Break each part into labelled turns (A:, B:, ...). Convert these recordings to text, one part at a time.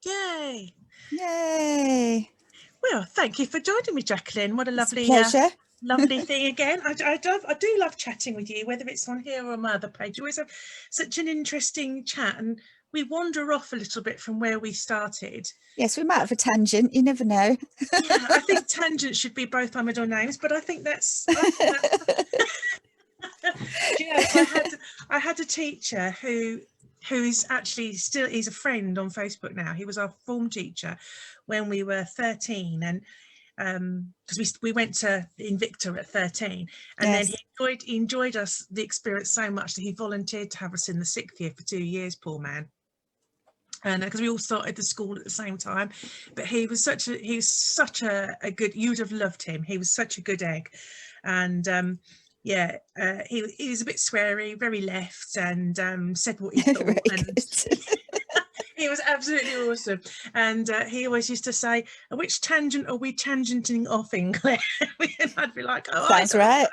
A: Yay.
B: Yay.
A: Well, thank you for joining me, Jacqueline. What a
B: It's a
A: lovely,
B: pleasure.
A: lovely thing again. I do love chatting with you, whether it's on here or my other page. We always have such an interesting chat, and we wander off a little bit from where we started.
B: Yes, we might have a tangent. You never know.
A: Yeah, I think tangent should be both our middle names, but I think that's. Yeah, I had a teacher who is actually still, he's a friend on Facebook now. He was our form teacher when we were 13, and because we went to Invicta at 13, and then
B: Yes.
A: he enjoyed us the experience so much that he volunteered to have us in the 6th year for 2 years, poor man. And because we all started the school at the same time, but he was such a good, you'd have loved him. He was such a good egg. And yeah, he was a bit sweary, very left, and said what he thought.
B: Very
A: And
B: good.
A: he was absolutely awesome. And he always used to say, which tangent are we tangenting off in, Claire? And I'd be like, oh,
B: Sounds right.
A: know.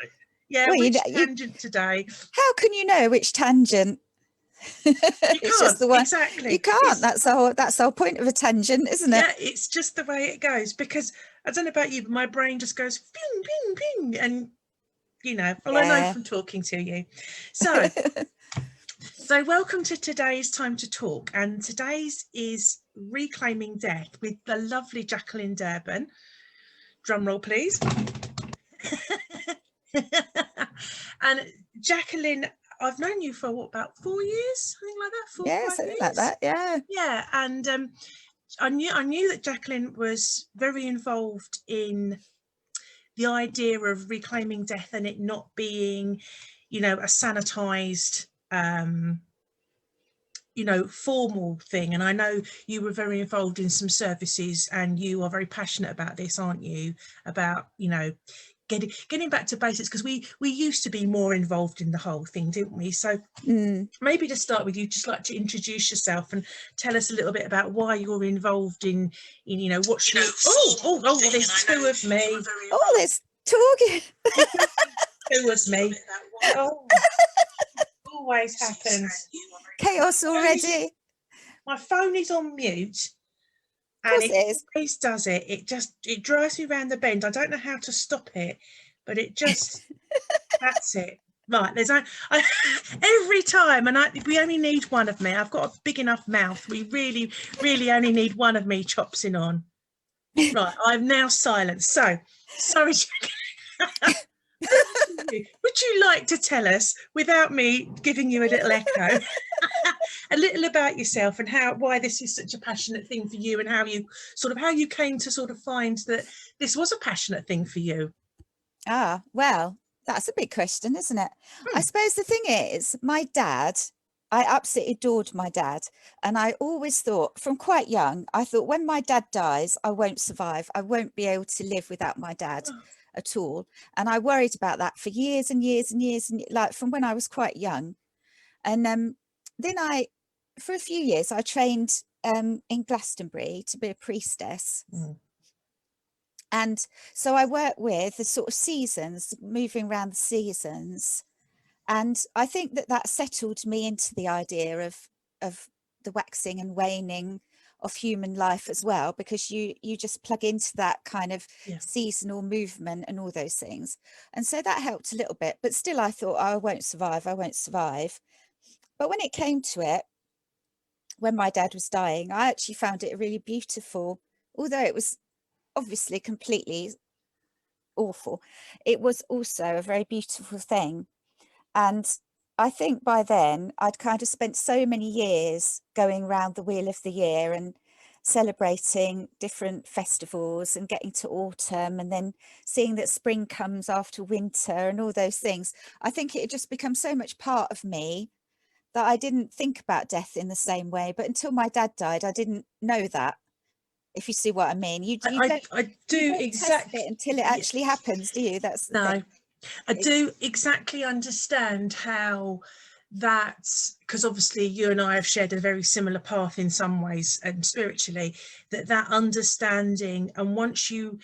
A: Yeah,
B: Well,
A: which tangent today?
B: How can you know which tangent? It's just the one.
A: Exactly.
B: You can't. That's the whole point of a tangent, isn't it?
A: Yeah, it's just the way it goes. Because I don't know about you, but my brain just goes ping, ping, ping, and you know, well, I know from talking to you. So, so welcome to today's Time to Talk, and today's is Reclaiming Death with the lovely Jacqueline Durban. Drum roll, please. And Jacqueline, I've known you for what, about 4 years, something like that. 4
B: yeah,
A: 5
B: something
A: years?
B: like that. Yeah.
A: Yeah, and I knew that Jacqueline was very involved in the idea of reclaiming death and it not being, you know, a sanitized, you know, formal thing. And I know you were very involved in some services, and you are very passionate about this, aren't you? About, you know, getting back to basics, because we used to be more involved in the whole thing, didn't we? So maybe to start with, you'd just like to introduce yourself and tell us a little bit about why you're involved in you know, what's your there's two of me.
B: Oh, there's talking.
A: Two of me. Oh, always happens.
B: Chaos already.
A: My phone is on mute.
B: And
A: it always does it. It drives me around the bend. I don't know how to stop it, but it just that's it. Right, there's every time, and we only need one of me. I've got a big enough mouth. We really, really only need one of me chopsing on. Right, I'm now silent. So, sorry. Would you like to tell us, without me giving you a little echo, a little about yourself and why this is such a passionate thing for you, and how you came to sort of find that this was a passionate thing for you?
B: Ah, well, that's a big question, isn't it? I suppose the thing is, my dad, I absolutely adored my dad. And I always thought, from quite young, I thought, when my dad dies, I won't survive. I won't be able to live without my dad at all. And I worried about that for years and years and years, and like from when I was quite young. And then for a few years, I trained in Glastonbury to be a priestess. And so I work with the sort of seasons, moving around the seasons. And I think that settled me into the idea of the waxing and waning of human life as well, because you just plug into that kind of seasonal movement and all those things. And so that helped a little bit. But still, I thought, oh, I won't survive. But when it came to it, when my dad was dying, I actually found it really beautiful, although it was obviously completely awful. It was also a very beautiful thing. And I think by then I'd kind of spent so many years going around the wheel of the year and celebrating different festivals and getting to autumn and then seeing that spring comes after winter and all those things. I think it had just become so much part of me that I didn't think about death in the same way. But until my dad died, I didn't know that. If you see what I mean, you don't exactly test it until it actually happens, do you? That's the thing.
A: I do exactly understand how that's, because obviously you and I have shared a very similar path in some ways, and spiritually, that understanding, and once you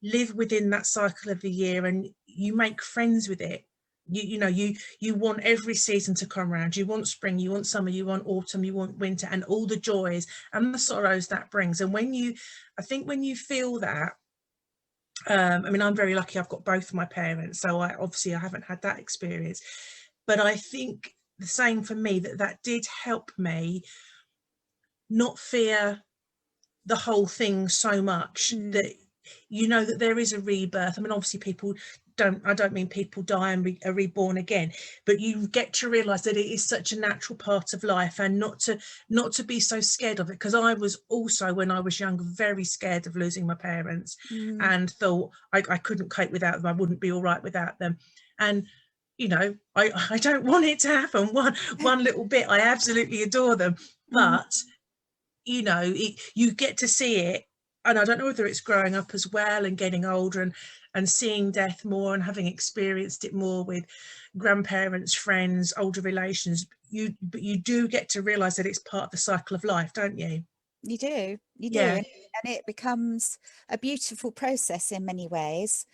A: live within that cycle of the year and you make friends with it, You want every season to come around. You want spring, you want summer, you want autumn, you want winter, and all the joys and the sorrows that brings. And I think when you feel that, I mean, I'm very lucky, I've got both my parents, so I haven't had that experience, but I think the same for me, that did help me not fear the whole thing so much, that that there is a rebirth. I mean, obviously I don't mean people die and are reborn again, but you get to realize that it is such a natural part of life, and not to be so scared of it, because I was also, when I was younger, very scared of losing my parents, and thought I couldn't cope without them, I wouldn't be all right without them. And I don't want it to happen one little bit. I absolutely adore them, but you get to see it. And I don't know whether it's growing up as well and getting older and seeing death more and having experienced it more with grandparents, friends, older relations. But you do get to realize that it's part of the cycle of life, don't you?
B: You do,
A: Yeah.
B: and it becomes a beautiful process in many ways.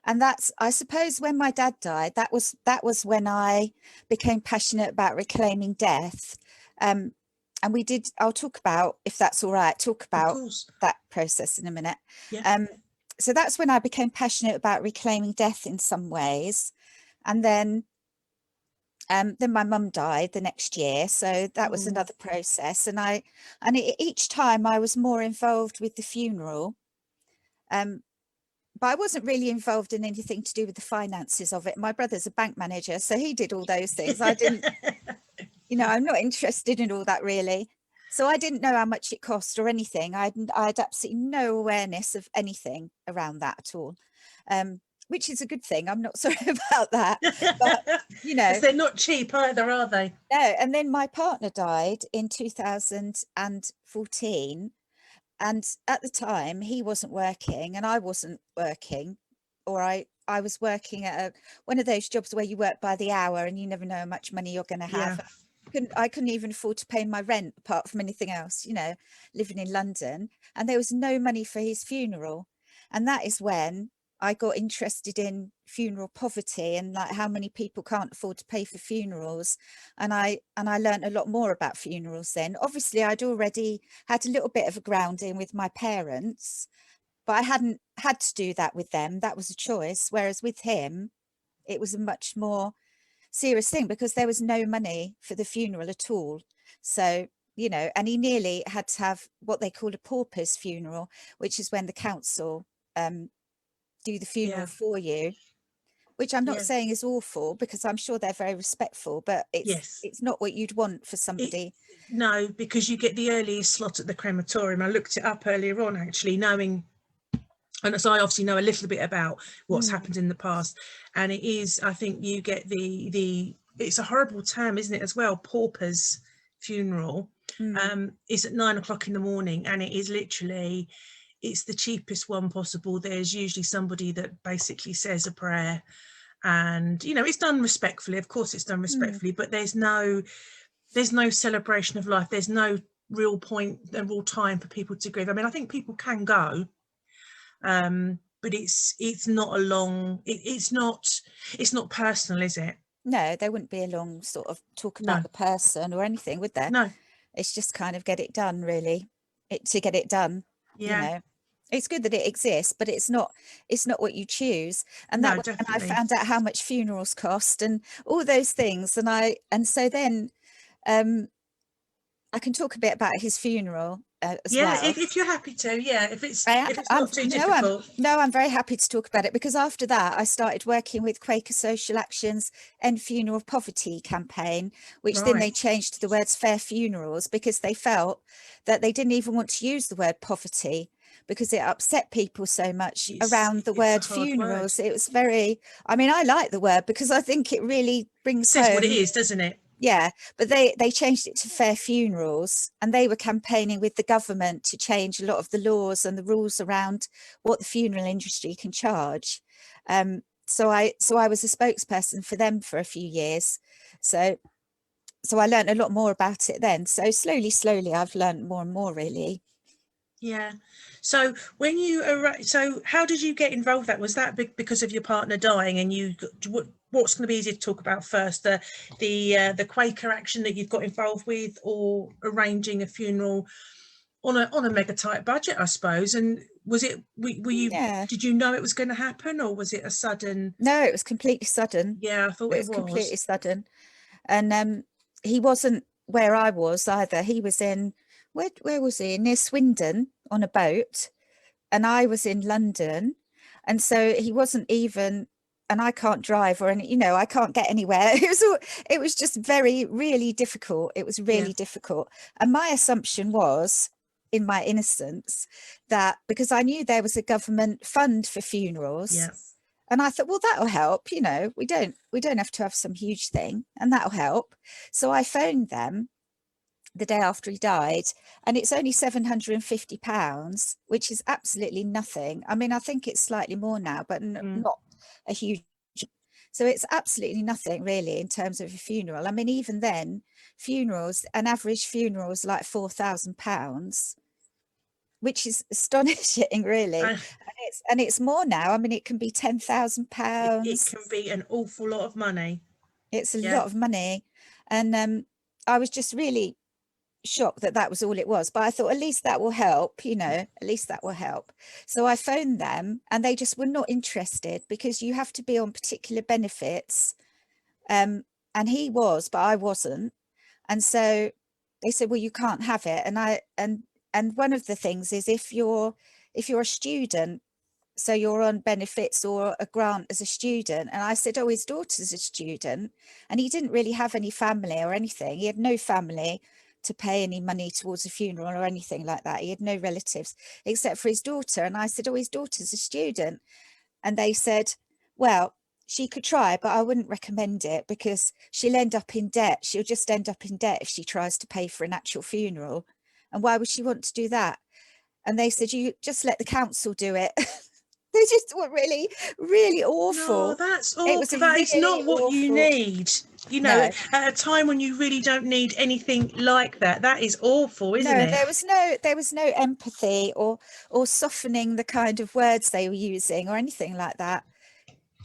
B: And that's, I suppose, when my dad died, that was when I became passionate about reclaiming death. And I'll talk about, if that's all right, talk
A: Of
B: about
A: course.
B: that process in a minute.
A: Yeah.
B: So that's when I became passionate about reclaiming death in some ways. And then my mum died the next year, so that was another process. Each time I was more involved with the funeral. But I wasn't really involved in anything to do with the finances of it. My brother's a bank manager, so he did all those things. I didn't, I'm not interested in all that really. So I didn't know how much it cost or anything. I had absolutely no awareness of anything around that at all, which is a good thing. I'm not sorry about that. But,
A: because they're not cheap either, are they?
B: No. And then my partner died in 2014. And at the time, he wasn't working and I wasn't working, or I was working at one of those jobs where you work by the hour and you never know how much money you're going to have.
A: Yeah.
B: I couldn't even afford to pay my rent apart from anything else, living in London. And there was no money for his funeral. And that is when I got interested in funeral poverty and like how many people can't afford to pay for funerals. And I learned a lot more about funerals then. Obviously, I'd already had a little bit of a grounding with my parents, but I hadn't had to do that with them. That was a choice. Whereas with him, it was a much more serious thing because there was no money for the funeral at all. So, and he nearly had to have what they call a pauper's funeral, which is when the council do the funeral for you, which I'm not saying is awful, because I'm sure they're very respectful, but it's not what you'd want for somebody.
A: No, because you get the earliest slot at the crematorium. I looked it up earlier on, actually, knowing, and so I obviously know a little bit about what's happened in the past, and it is, I think you get it's a horrible term, isn't it, as well, pauper's funeral. It's at 9 o'clock in the morning, and it is literally, it's the cheapest one possible. There's usually somebody that basically says a prayer, and it's done respectfully. Of course it's done respectfully, but there's no celebration of life. There's no real point, a real time for people to grieve. I mean, I think people can go, but it's not a long, it's not personal, is it?
B: No, there wouldn't be a long sort of talk about the person or anything, would there?
A: No.
B: It's just kind of get it done, really, to get it done. It's good that it exists, but it's not what you choose. And that was when I found out how much funerals cost and all those things. And so then I can talk a bit about his funeral as well.
A: If you're happy to, if it's not too difficult.
B: I'm very happy to talk about it, because after that I started working with Quaker Social Action's End Funeral Poverty campaign, which then they changed to the words fair funerals, because they felt that they didn't even want to use the word poverty because it upset people so much around the word funerals. It was very, I mean, I like the word because I think it really brings
A: says
B: home
A: what it is, doesn't it?
B: Yeah, but they changed it to fair funerals, and they were campaigning with the government to change a lot of the laws and the rules around what the funeral industry can charge. So I was a spokesperson for them for a few years. So I learned a lot more about it then. So slowly I've learned more and more, really.
A: Yeah. So how did you get involved? Was that because of your partner dying, and what what's going to be easier to talk about first, the Quaker action that you've got involved with, or arranging a funeral on a mega tight budget, I suppose? And was it, were you,
B: Yeah.
A: did you know it was going to happen, or was it a sudden?
B: No, it was completely sudden.
A: Yeah, I thought
B: It
A: it
B: was completely
A: was.
B: sudden. And he wasn't where I was either. He was in, where was he? Near Swindon on a boat, and I was in London. And so he wasn't even, and I can't drive or any, I can't get anywhere. It was just really difficult. It was
A: Yeah,
B: really difficult. And my assumption was, in my innocence, that because I knew there was a government fund for funerals,
A: yeah.
B: and I thought, well, that'll help. We don't have to have some huge thing, and that'll help. So I phoned them the day after he died, and it's only £750, which is absolutely nothing. I mean, I think it's slightly more now, but
A: Mm.
B: not a huge. So it's absolutely nothing really in terms of a funeral. I mean, even then, funerals, an average funeral is like £4,000, which is astonishing, really.
A: I,
B: And it's more now. I mean, it can be
A: it
B: £10,000.
A: can be an awful lot of money.
B: It's a
A: Yeah.
B: lot of money, and I was just really shocked that that was all it was. But I thought, at least that will help, at least that will help. So I phoned them, and they just were not interested, because you have to be on particular benefits, and he was, but I wasn't. And so they said, well, you can't have it. And one of the things is, if you're a student, so you're on benefits or a grant as a student. And I said, oh, his daughter's a student, and he didn't really have any family or anything. He had no family to pay any money towards a funeral or anything like that. He had no relatives except for his daughter. And I said, oh, his daughter's a student. And they said, well, she could try, but I wouldn't recommend it, because she'll end up in debt. She'll just end up in debt if she tries to pay for an actual funeral. And why would she want to do that? And they said, you just let the council do it. They just were really
A: No,
B: awful.
A: that's
B: It was
A: awful. That is
B: really
A: not what you
B: awful.
A: need.
B: No,
A: At a time when you really don't need anything like that. That is awful, isn't
B: no,
A: it?
B: there was no empathy or softening the kind of words they were using or anything like that.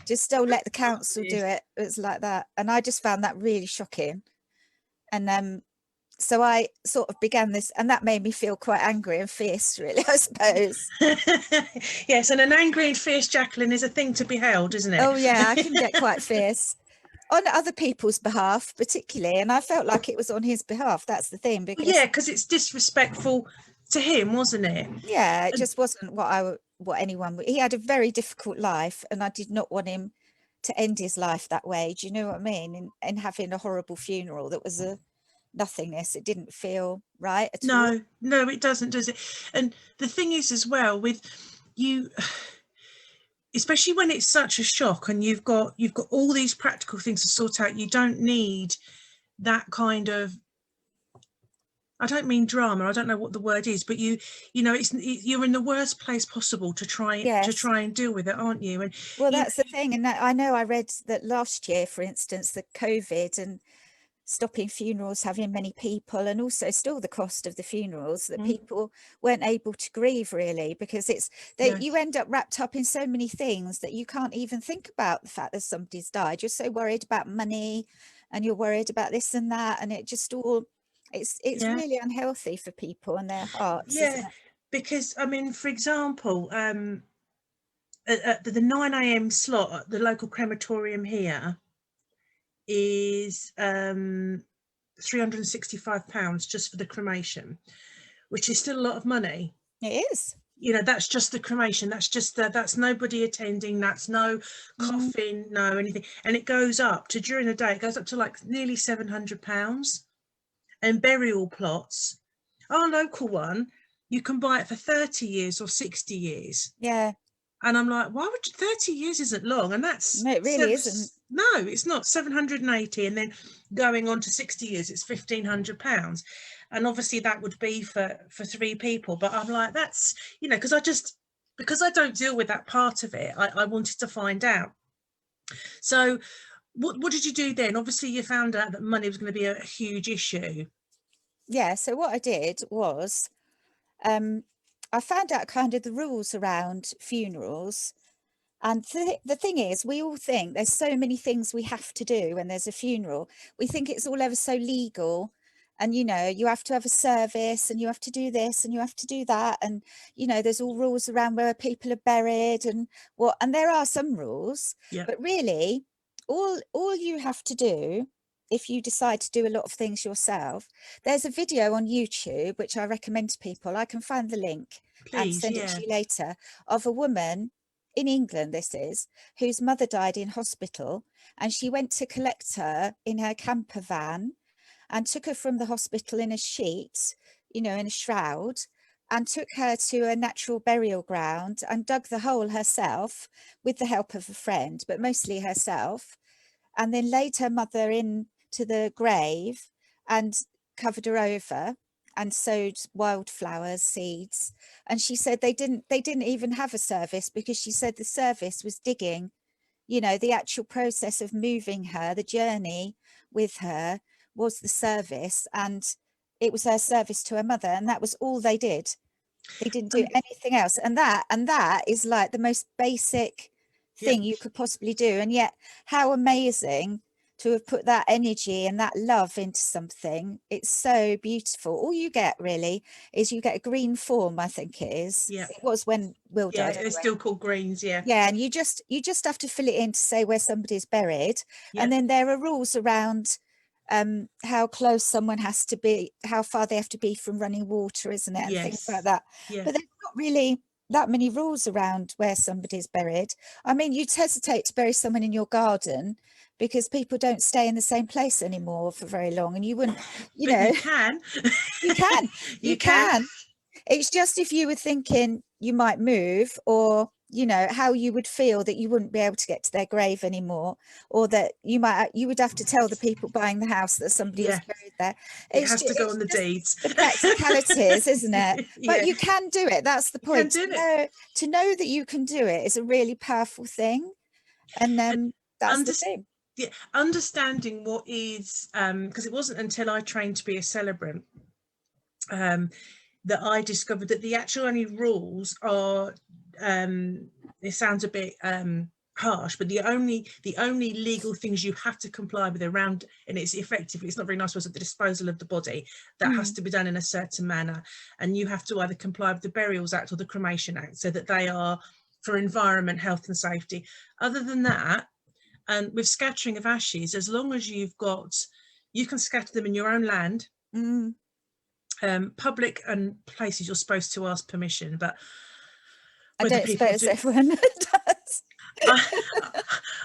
B: Just, oh, let the council do it. It was like that. And I just found that really shocking. And so I sort of began this, and that made me feel quite angry and fierce, really, I suppose.
A: Yes, and an angry and fierce Jacqueline is a thing to be held, isn't it?
B: Oh yeah, I can get quite fierce on other people's behalf, particularly, and I felt like it was on his behalf. That's the thing,
A: Well,
B: because
A: yeah, because it's disrespectful to him, wasn't it?
B: yeah, it
A: And
B: just wasn't what anyone would. He had a very difficult life, and I did not want him to end his life that way. Do you know what I mean? And having a horrible funeral that was a nothingness. It didn't feel right at all.
A: no, no, it doesn't, does it? And the thing is, as well, with you, especially when it's such a shock, and you've got all these practical things to sort out, you don't need that kind of, I don't mean drama, I don't know what the word is, but you're in the worst place possible to
B: Yes.
A: try and deal with it, aren't you? And
B: Well,
A: you
B: that's the thing. And I know I read that last year, for instance, the COVID and stopping funerals having many people, and also still the cost of the funerals, that
A: mm,
B: people weren't able to grieve really, because
A: yeah,
B: you end up wrapped up in so many things that you can't even think about the fact that somebody's died. You're so worried about money, and you're worried about this and that, and it just all, it's
A: yeah,
B: really unhealthy for people and their hearts, isn't
A: yeah.
B: it?
A: Because I mean, for example, at the 9 a.m. slot at the local crematorium here is £365 just for the cremation, which is still a lot of money.
B: It is.
A: That's just the cremation, that's nobody attending, that's no
B: Mm,
A: coffin, no anything, and it goes up to, during the day, it goes up to like nearly £700. And burial plots, our local one, you can buy it for 30 years or 60 years.
B: yeah.
A: And I'm like, why would 30 years isn't long? And that's
B: No, it really isn't.
A: no, it's not, 780. And then going on to 60 years, it's £1,500. And obviously that would be for three people. But I'm like, that's, because I don't deal with that part of it, I wanted to find out. So what did you do then? Obviously you found out that money was going to be a huge issue.
B: Yeah. So what I did was, um, I found out kind of the rules around funerals, And the thing is, we all think there's so many things we have to do when there's a funeral. We think it's all ever so legal. And, you know, you have to have a service and you have to do this and you have to do that. And, you know, there's all rules around where people are buried and what, and there are some rules,
A: Yeah,
B: but really all you have to do, if you decide to do a lot of things yourself, there's a video on YouTube, which I recommend to people. I can find the link and
A: please.
B: send it
A: Yeah.
B: to you later, of a woman in England, this is, whose mother died in hospital, and she went to collect her in her camper van and took her from the hospital in a sheet, you know, in a shroud, and took her to a natural burial ground and dug the hole herself with the help of a friend, but mostly herself, and then laid her mother in to the grave and covered her over and sowed wildflowers seeds. And she said they didn't even have a service, because she said the service was digging, you know, the actual process of moving her, the journey with her was the service, and it was her service to her mother, and that was all they did. They didn't do
A: And
B: anything else. And that is like the most basic
A: yeah,
B: thing you could possibly do. And yet, how amazing to have put that energy and that love into something. It's so beautiful. All you get really is you get a green form, I think it is.
A: yeah,
B: It was when Will
A: yeah.
B: died
A: They're
B: anyway.
A: still called greens. Yeah,
B: Yeah, and you just have to fill it in to say where somebody's buried,
A: yeah,
B: and then there are rules around how close someone has to be, how far they have to be from running water, isn't it, and things like
A: yes,
B: that.
A: yeah.
B: But there's not really that many rules around where somebody's buried. I mean, you'd hesitate to bury someone in your garden because people don't stay in the same place anymore for very long, and you wouldn't, you
A: But
B: know,
A: you can.
B: you can, you
A: You can.
B: can. It's just if you were thinking you might move, or, you know, how you would feel that you wouldn't be able to get to their grave anymore, or that you would have to tell the people buying the house that somebody was
A: Yeah,
B: buried there.
A: it has to go
B: It's
A: on the
B: just
A: deeds.
B: the practicalities, isn't it? But
A: Yeah,
B: you can do it. That's the
A: you can
B: point.
A: do it.
B: To know that you can do it is a really powerful thing. And
A: And
B: that's the
A: under,
B: thing.
A: yeah, understanding what is, because it wasn't until I trained to be a celebrant um, that I discovered that the actual only rules are, it sounds a bit harsh, but the only legal things you have to comply with around, and it's effectively, it's not very nice, was the disposal of the body that has
B: Mm.
A: to be done in a certain manner, and you have to either comply with the Burials Act or the Cremation Act, so that they are for environment, health and safety. Other than that, and with scattering of ashes, as long as you can scatter them in your own land.
B: Mm.
A: Public and places you're supposed to ask permission, but
B: I
A: whether
B: don't
A: people
B: suppose
A: do,
B: everyone does.
A: I,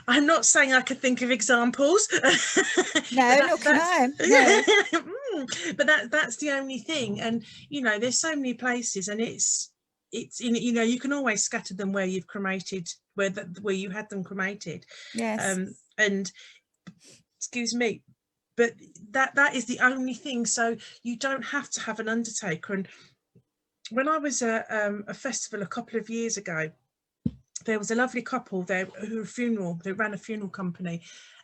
A: I'm not saying I could think of examples, but
B: No, nor can
A: that's
B: I. No.
A: but that's the only thing. And there's so many places, and it's in, you can always scatter them where you've cremated, where you had them cremated,
B: Yes.
A: and excuse me, but that is the only thing. So you don't have to have an undertaker. And when I was at a festival a couple of years ago, there was a lovely couple there they ran a funeral company,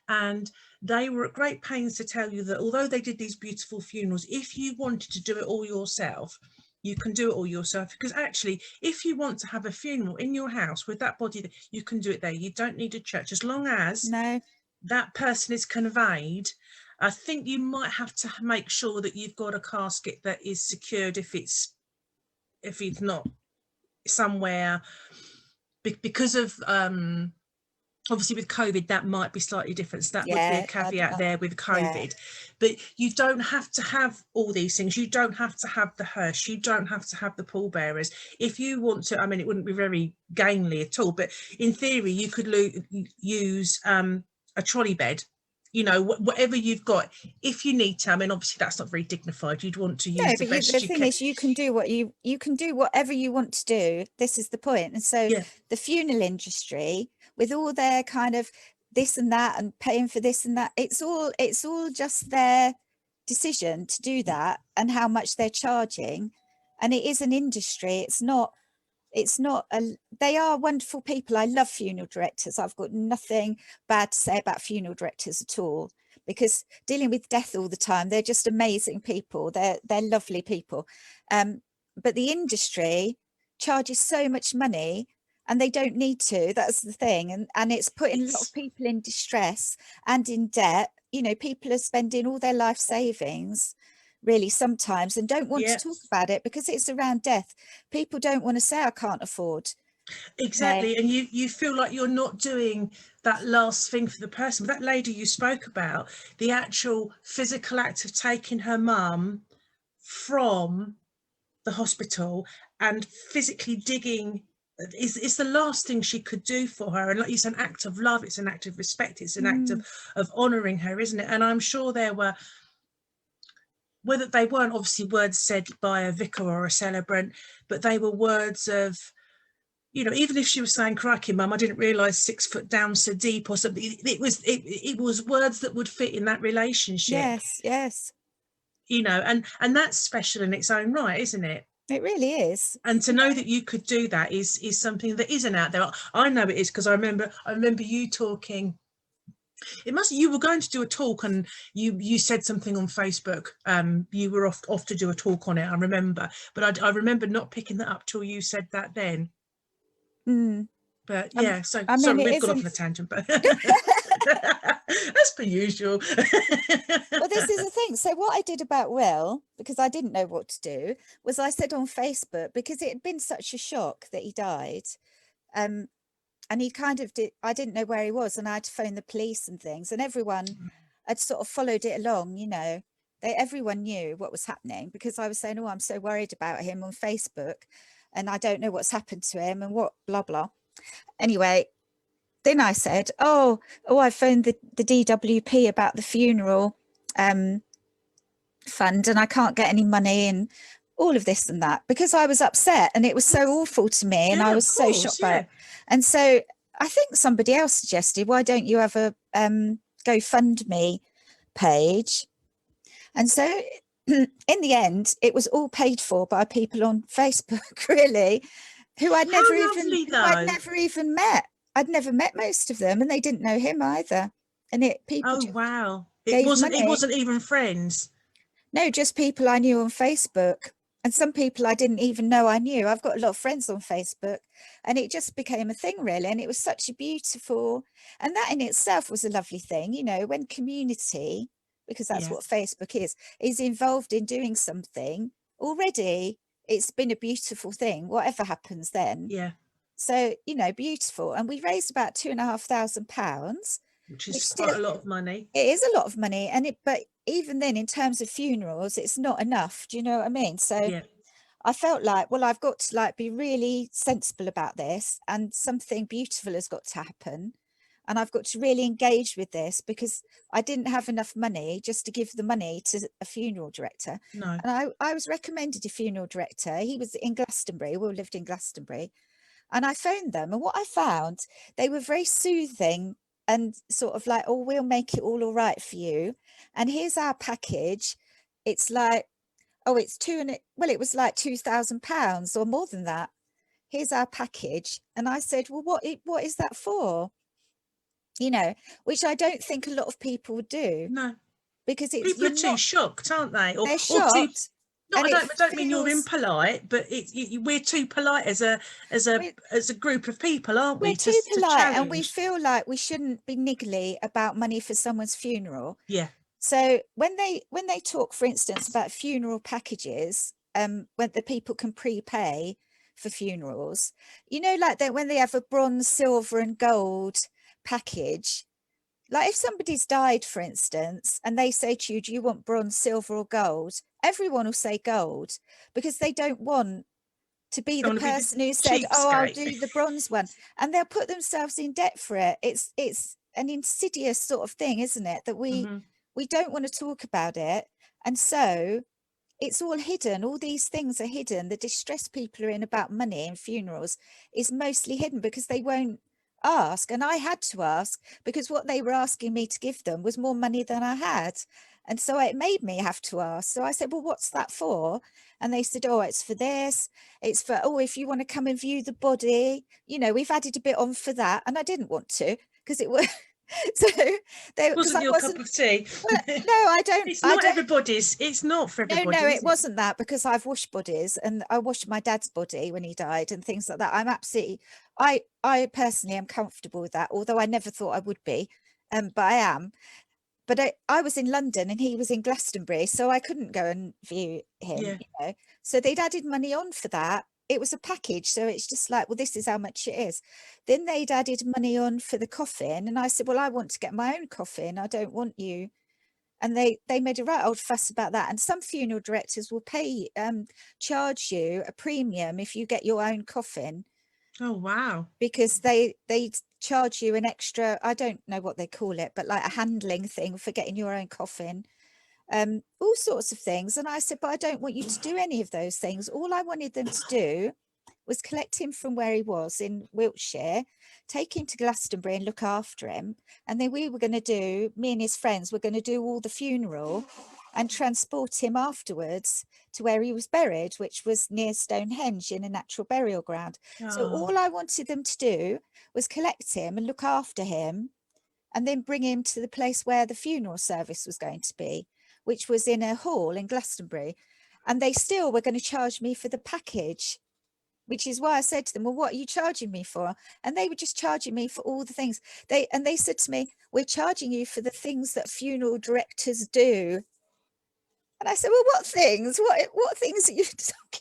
A: and they were at great pains to tell you that although they did these beautiful funerals, if you wanted to do it all yourself, you can do it all yourself. Because actually, if you want to have a funeral in your house with that body, you can do it there. You don't need a church, as long as
B: No.
A: that person is conveyed. I think you might have to make sure that you've got a casket that is secured if it's not somewhere, because of obviously with COVID that might be slightly different, so that would be a
B: Yeah.
A: caveat there with
B: Yeah.
A: COVID. But you don't have to have all these things. You don't have to have the hearse, you don't have to have the pallbearers. If you want to, I mean, it wouldn't be very gainly at all, but in theory you could use a trolley bed, whatever you've got, if you need to. I mean, obviously that's not very dignified. You'd want to
B: No,
A: use the
B: but the
A: best you
B: thing
A: can.
B: is, you can do you can do whatever you want to do. This is the point. And so
A: Yeah,
B: the funeral industry, with all their kind of this and that and paying for this and that, it's all just their decision to do that and how much they're charging. And it is an industry. It's not they are wonderful people. I love funeral directors. I've got nothing bad to say about funeral directors at all, because dealing with death all the time, they're just amazing people. They're lovely people. But the industry charges so much money, and they don't need to. That's the thing. And it's putting a lot of people in distress and in debt. You know, people are spending all their life savings really sometimes and don't want to
A: Yeah,
B: talk about it because it's around death. People don't want to say, I can't afford to pay.
A: exactly. And you feel like you're not doing that last thing for the person. But that lady you spoke about, the actual physical act of taking her mum from the hospital and physically digging is the last thing she could do for her. And like, it's an act of love, it's an act of respect, it's an act
B: Mm,
A: of honouring her, isn't it? And I'm sure there were, whether they weren't obviously words said by a vicar or a celebrant, but they were words of, you know, even if she was saying, crikey mum, I didn't realise 6 foot down so deep or something, it was words that would fit in that relationship,
B: yes, yes,
A: you know, and that's special in its own right, isn't it?
B: it really is.
A: And to know that you could do that is something that isn't out there. I know it is, because I remember you talking, it must, you were going to do a talk and you said something on Facebook, you were off to do a talk on it, I remember, but I remember not picking that up till you said that then.
B: Mm.
A: But yeah, so
B: I mean,
A: sorry,
B: it
A: we've gone off
B: isn't.
A: on a tangent, but as per usual.
B: Well, this is the thing. So what I did about Will, because I didn't know what to do, was I said on Facebook, because it had been such a shock that he died, and he kind of did, I didn't know where he was, and I had to phone the police and things, and everyone had sort of followed it along, you know. Everyone knew what was happening because I was saying, oh, I'm so worried about him on Facebook, and I don't know what's happened to him and what blah blah. Anyway, then I said, I phoned the DWP about the funeral fund, and I can't get any money and all of this and that, because I was upset and it was so awful to me and I
A: Yeah,
B: was
A: of
B: so
A: course,
B: shocked by
A: yeah.
B: it. And so I think somebody else suggested, why don't you have a GoFundMe page? And so in the end, it was all paid for by people on Facebook, really,
A: How lovely
B: who I'd
A: though.
B: never even met. I'd never met most of them, and they didn't know him either. And people
A: Oh
B: just
A: wow. It
B: gave
A: wasn't it
B: money.
A: wasn't even friends.
B: No, just people I knew on Facebook. And some people I didn't even know I knew. I've got a lot of friends on Facebook, and it just became a thing, really. And it was such a beautiful, and that in itself was a lovely thing, you know, when community, because that's
A: Yeah,
B: what Facebook is involved in doing something already. It's been a beautiful thing, whatever happens then.
A: yeah.
B: So, you know, beautiful. And we raised about £2,500,
A: Which
B: which
A: is quite
B: still,
A: a lot of money.
B: it is a lot of money. But even then, in terms of funerals, it's not enough. Do you know what I mean? So
A: Yeah,
B: I felt like, well, I've got to like be really sensible about this, and something beautiful has got to happen. And I've got to really engage with this, because I didn't have enough money just to give the money to a funeral director.
A: no.
B: And I was recommended a funeral director. He was in Glastonbury. We all lived in Glastonbury. And I phoned them, and what I found, they were very soothing and sort of like, oh, we'll make it all right for you. And here's our package. It's like, oh, it's well, it was like £2,000 or more than that. Here's our package. And I said, well, what is that for? You know, which I don't think a lot of people would do,
A: No.
B: because
A: People are too shocked, aren't they?
B: they're
A: Or too,
B: shocked,
A: not,
B: and
A: I
B: it
A: don't mean you're
B: feels,
A: impolite, but we're too polite as a
B: we're,
A: as a group of people, aren't
B: we're
A: we?
B: too
A: To
B: polite, and we
A: challenge.
B: feel like we shouldn't be niggly about money for someone's funeral.
A: Yeah.
B: So when they talk, for instance, about funeral packages, when the people can prepay for funerals, you know, like that when they have a bronze, silver, and gold package. Like if somebody's died, for instance, and they say to you, do you want bronze, silver, or gold? Everyone will say gold, because they don't want to be the
A: Don't want to be the
B: person who said, oh, I'll
A: cheapskate.
B: do the bronze one. And they'll put themselves in debt for it. It's an insidious sort of thing, isn't it? That
A: Hmm.
B: we don't want to talk about it. And so it's all hidden. All these things are hidden. The distress people are in about money and funerals is mostly hidden, because they won't ask. And I had to ask, because what they were asking me to give them was more money than I had. And so it made me have to ask. So I said, well, what's that for? And they said, oh, it's for this. It's for, oh, if you want to come and view the body, you know, we've added a bit on for that. And I didn't want to, because it was So they, because
A: Wasn't
B: I
A: your cup
B: wasn't,
A: of tea.
B: well, no, I don't,
A: It's
B: I
A: not
B: don't,
A: everybody's. It's not for
B: no,
A: everybody,
B: no,
A: is
B: it
A: it?
B: wasn't that, because I've washed bodies and I washed my dad's body when he died and things like that. I'm absolutely, I personally am comfortable with that, although I never thought I would be, but I am. But I was in London and he was in Glastonbury, so I couldn't go and view him,
A: Yeah.
B: you know. So they'd added money on for that. It was a package, so it's just like, well, this is how much it is. Then they'd added money on for the coffin, and I said, well, I want to get my own coffin. I don't want you. And they made a right old fuss about that. And some funeral directors will charge you a premium if you get your own coffin,
A: Oh, wow.
B: because they charge you an extra, I don't know what they call it, but like a handling thing for getting your own coffin, all sorts of things. And I said, but I don't want you to do any of those things. All I wanted them to do was collect him from where he was in Wiltshire, take him to Glastonbury and look after him. And then we were going to do, me and his friends were going to do all the funeral and transport him afterwards to where he was buried, which was near Stonehenge in a natural burial ground. So
A: Oh,
B: all I wanted them to do was collect him and look after him, and then bring him to the place where the funeral service was going to be, which was in a hall in Glastonbury. And they still were going to charge me for the package, which is why I said to them, well, what are you charging me for? And they were just charging me for all the things. They said to me, we're charging you for the things that funeral directors do. And I said, well, what things? What things are you talking?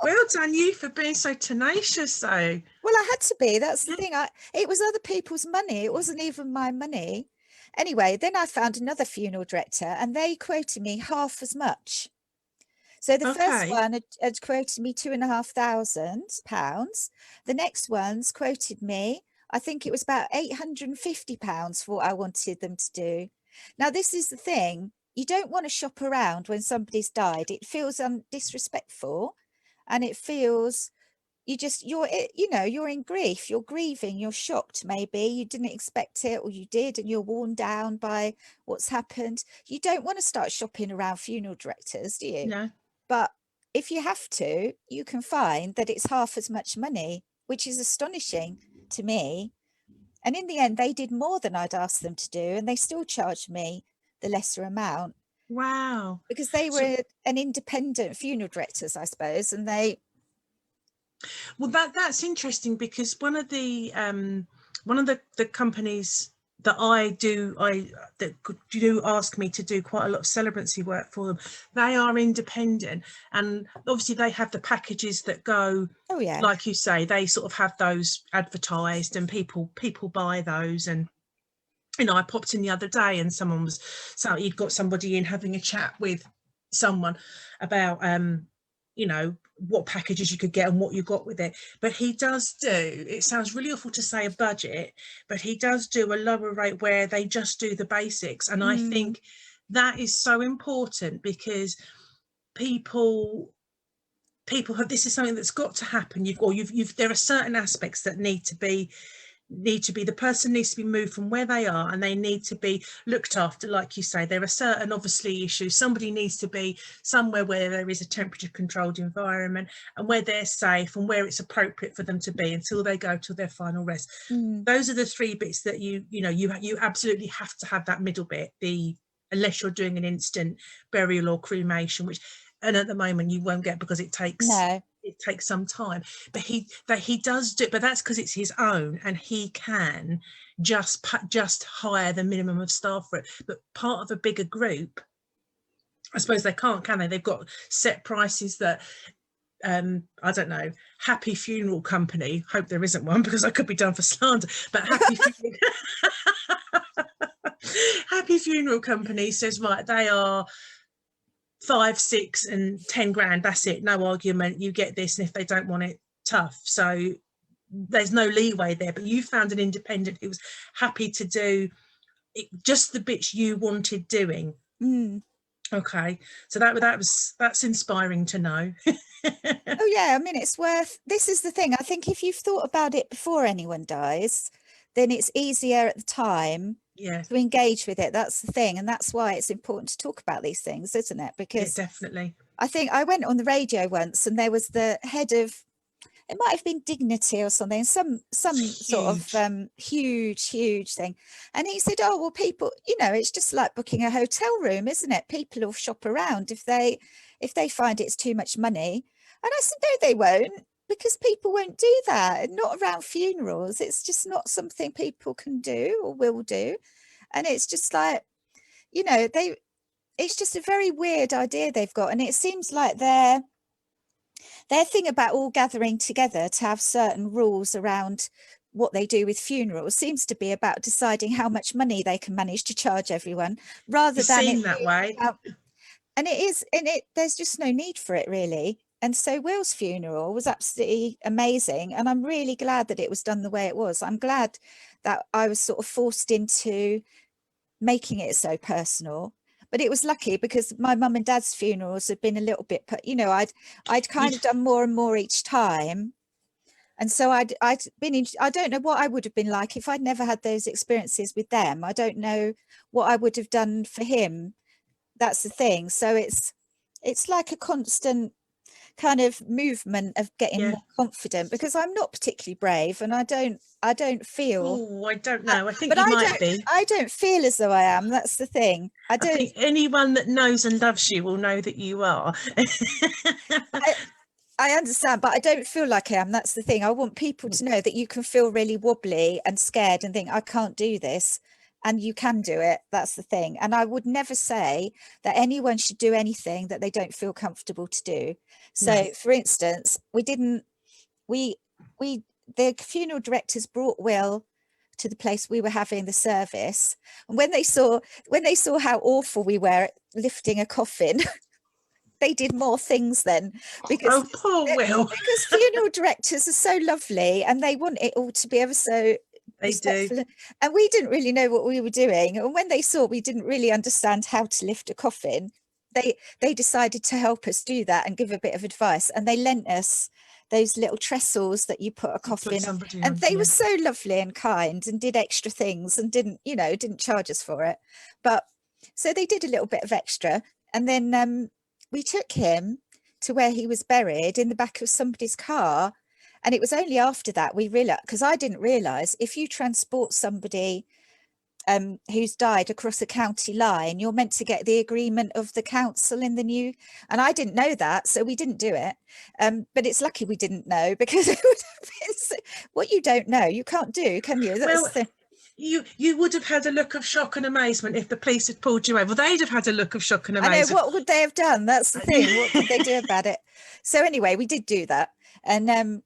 A: well done you for being so tenacious, though.
B: Well, I had to be. That's the
A: Yeah.
B: thing. It was other people's money. It wasn't even my money. Anyway, then I found another funeral director, and they quoted me half as much. So the first
A: Okay.
B: one had quoted me £2,500. The next one's quoted me, I think it was about £850 for what I wanted them to do. Now, this is the thing. You don't want to shop around when somebody's died. It feels disrespectful, and it feels you're in grief, you're grieving, you're shocked, maybe you didn't expect it, or you did, and you're worn down by what's happened. You don't want to start shopping around funeral directors, do you?
A: No.
B: But if you have to, you can find that it's half as much money, which is astonishing to me. And in the end, they did more than I'd asked them to do, and they still charged me the lesser amount,
A: Wow.
B: because they
A: So,
B: were an independent funeral directors, I suppose, and
A: well, that's interesting, because one of the companies that do ask me to do quite a lot of celebrancy work for them, they are independent, and obviously they have the packages that go,
B: oh yeah.
A: like you say, they sort of have those advertised, and people buy those. And I popped in the other day, and he'd got somebody in having a chat with someone about what packages you could get and what you got with it. But he does do, it sounds really awful to say a budget, but he does do a lower rate where they just do the basics. And I
B: Mm,
A: think that is so important, because people have, this is something that's got to happen. There are certain aspects that need to be the person needs to be moved from where they are, and they need to be looked after. Like you say, there are certain obviously issues. Somebody needs to be somewhere where there is a temperature controlled environment, and where they're safe, and where it's appropriate for them to be until they go to their final rest.
B: mm,
A: Those are the three bits that you absolutely have to have. That middle bit, unless you're doing an instant burial or cremation, which, and at the moment you won't get, because it takes
B: no.
A: some time. But he does do, but that's because it's his own, and he can just hire the minimum of staff for it. But part of a bigger group, I suppose they can't, can they? They've got set prices that, I don't know, Happy Funeral Company, hope there isn't one, because I could be done for slander, but Happy Funeral Company says, right, they are 5, 6 and 10 grand, that's it, no argument, you get this, and if they don't want it, tough. So there's no leeway there. But you found an independent who was happy to do just the bits you wanted doing.
B: Mm.
A: Okay, so that's inspiring to know.
B: Oh yeah, I mean, this is the thing. I think if you've thought about it before anyone dies, then it's easier at the time
A: Yeah,
B: to engage with it. That's the thing. And that's why it's important to talk about these things, isn't it?
A: yeah,
B: Because
A: definitely.
B: I think I went on the radio once, and there was the head of it might have been Dignity or something, some sort of huge thing. And he said, oh, well, people, you know, it's just like booking a hotel room, isn't it? People will shop around if they find it's too much money. And I said, no, they won't, because people won't do that. Not around funerals. It's just not something people can do or will do. And it's just like, you know, it's just a very weird idea they've got. And it seems like their thing about all gathering together to have certain rules around what they do with funerals seems to be about deciding how much money they can manage to charge everyone, rather than it
A: that way.
B: And it is, and there's just no need for it, really. And so Will's funeral was absolutely amazing, and I'm really glad that it was done the way it was. I'm glad that I was sort of forced into making it so personal. But it was lucky, because my mum and dad's funerals had been a little bit, you know, I'd kind of done more and more each time. And so I'd been in, I don't know what I would have been like if I'd never had those experiences with them. I don't know what I would have done for him. That's the thing. So it's like a constant kind of movement of getting more confident, because I'm not particularly brave, and I don't feel.
A: Oh, I don't know. I think
B: but
A: you might be.
B: I don't feel as though I am. That's the thing. I
A: think anyone that knows and loves you will know that you are.
B: I understand, but I don't feel like I am. That's the thing. I want people to know that you can feel really wobbly and scared and think, I can't do this. And you can do it. That's the thing. And I would never say that anyone should do anything that they don't feel comfortable to do. So, for instance, the funeral directors brought Will to the place we were having the service. And when they saw how awful we were at lifting a coffin, they did more things then, because
A: poor Will.
B: Because funeral directors are so lovely, and they want it all to be ever so respectful. And we didn't really know what we were doing. And when they saw we didn't really understand how to lift a coffin, they decided to help us do that and give a bit of advice. And they lent us those little trestles that you put a coffin on. And they were so lovely and kind, and did extra things, and didn't charge us for it. But so they did a little bit of extra. And then we took him to where he was buried, in the back of somebody's car. And it was only after that we realized, because I didn't realize, if you transport somebody who's died across a county line, you're meant to get the agreement of the council in the new, and I didn't know that, so we didn't do it. But it's lucky we didn't know, because it would have been what you don't know, you can't do, can you?
A: You would have had a look of shock and amazement if the police had pulled you over. They'd have had a look of shock and amazement.
B: I know, what would they have done? That's the thing. What could they do about it? So anyway, we did do that. And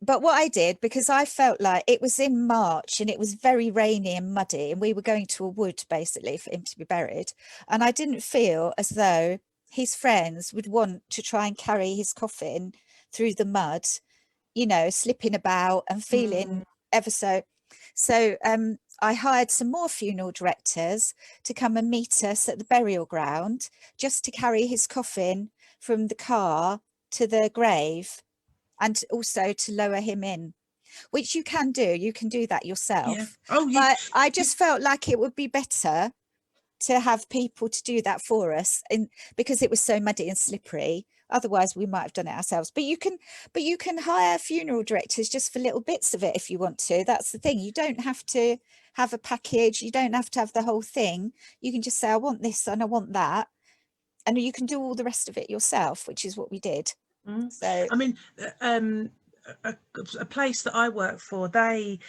B: but what I did, because I felt like it was in March and it was very rainy and muddy, and we were going to a wood basically for him to be buried, and I didn't feel as though his friends would want to try and carry his coffin through the mud, you know, slipping about and feeling ever so. So I hired some more funeral directors to come and meet us at the burial ground, just to carry his coffin from the car to the grave, and also to lower him in, which you can do. You can do that yourself. But I just felt like it would be better to have people to do that for us, because it was so muddy and slippery. Otherwise we might have done it ourselves. But you can hire funeral directors just for little bits of it if you want to. That's the thing. You don't have to have a package. You don't have to have the whole thing. You can just say, I want this and I want that, and you can do all the rest of it yourself, which is what we did. So
A: I mean, a place that I work for, they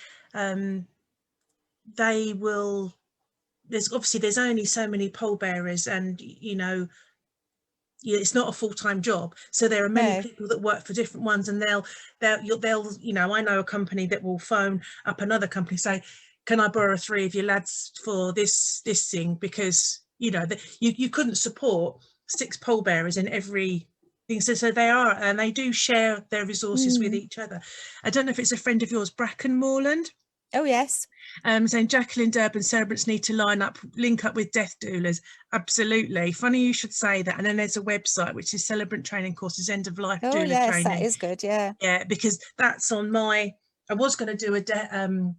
A: will, there's only so many pallbearers, and you know, it's not a full-time job, so there are many people that work for different ones, and they'll you know, I know a company that will phone up another company, say, can I borrow 3 of your lads for this thing, because you know you couldn't support 6 pallbearers in every thing. So they do share their resources with each other. I don't know if it's a friend of yours, Bracken Moreland.
B: Oh yes.
A: Saying Jacqueline Durban celebrants need to link up with death doulas. Absolutely. Funny you should say that. And then there's a website which is Celebrant Training Courses, End of Life Doula Training.
B: That is good. Yeah,
A: because that's on I was going to do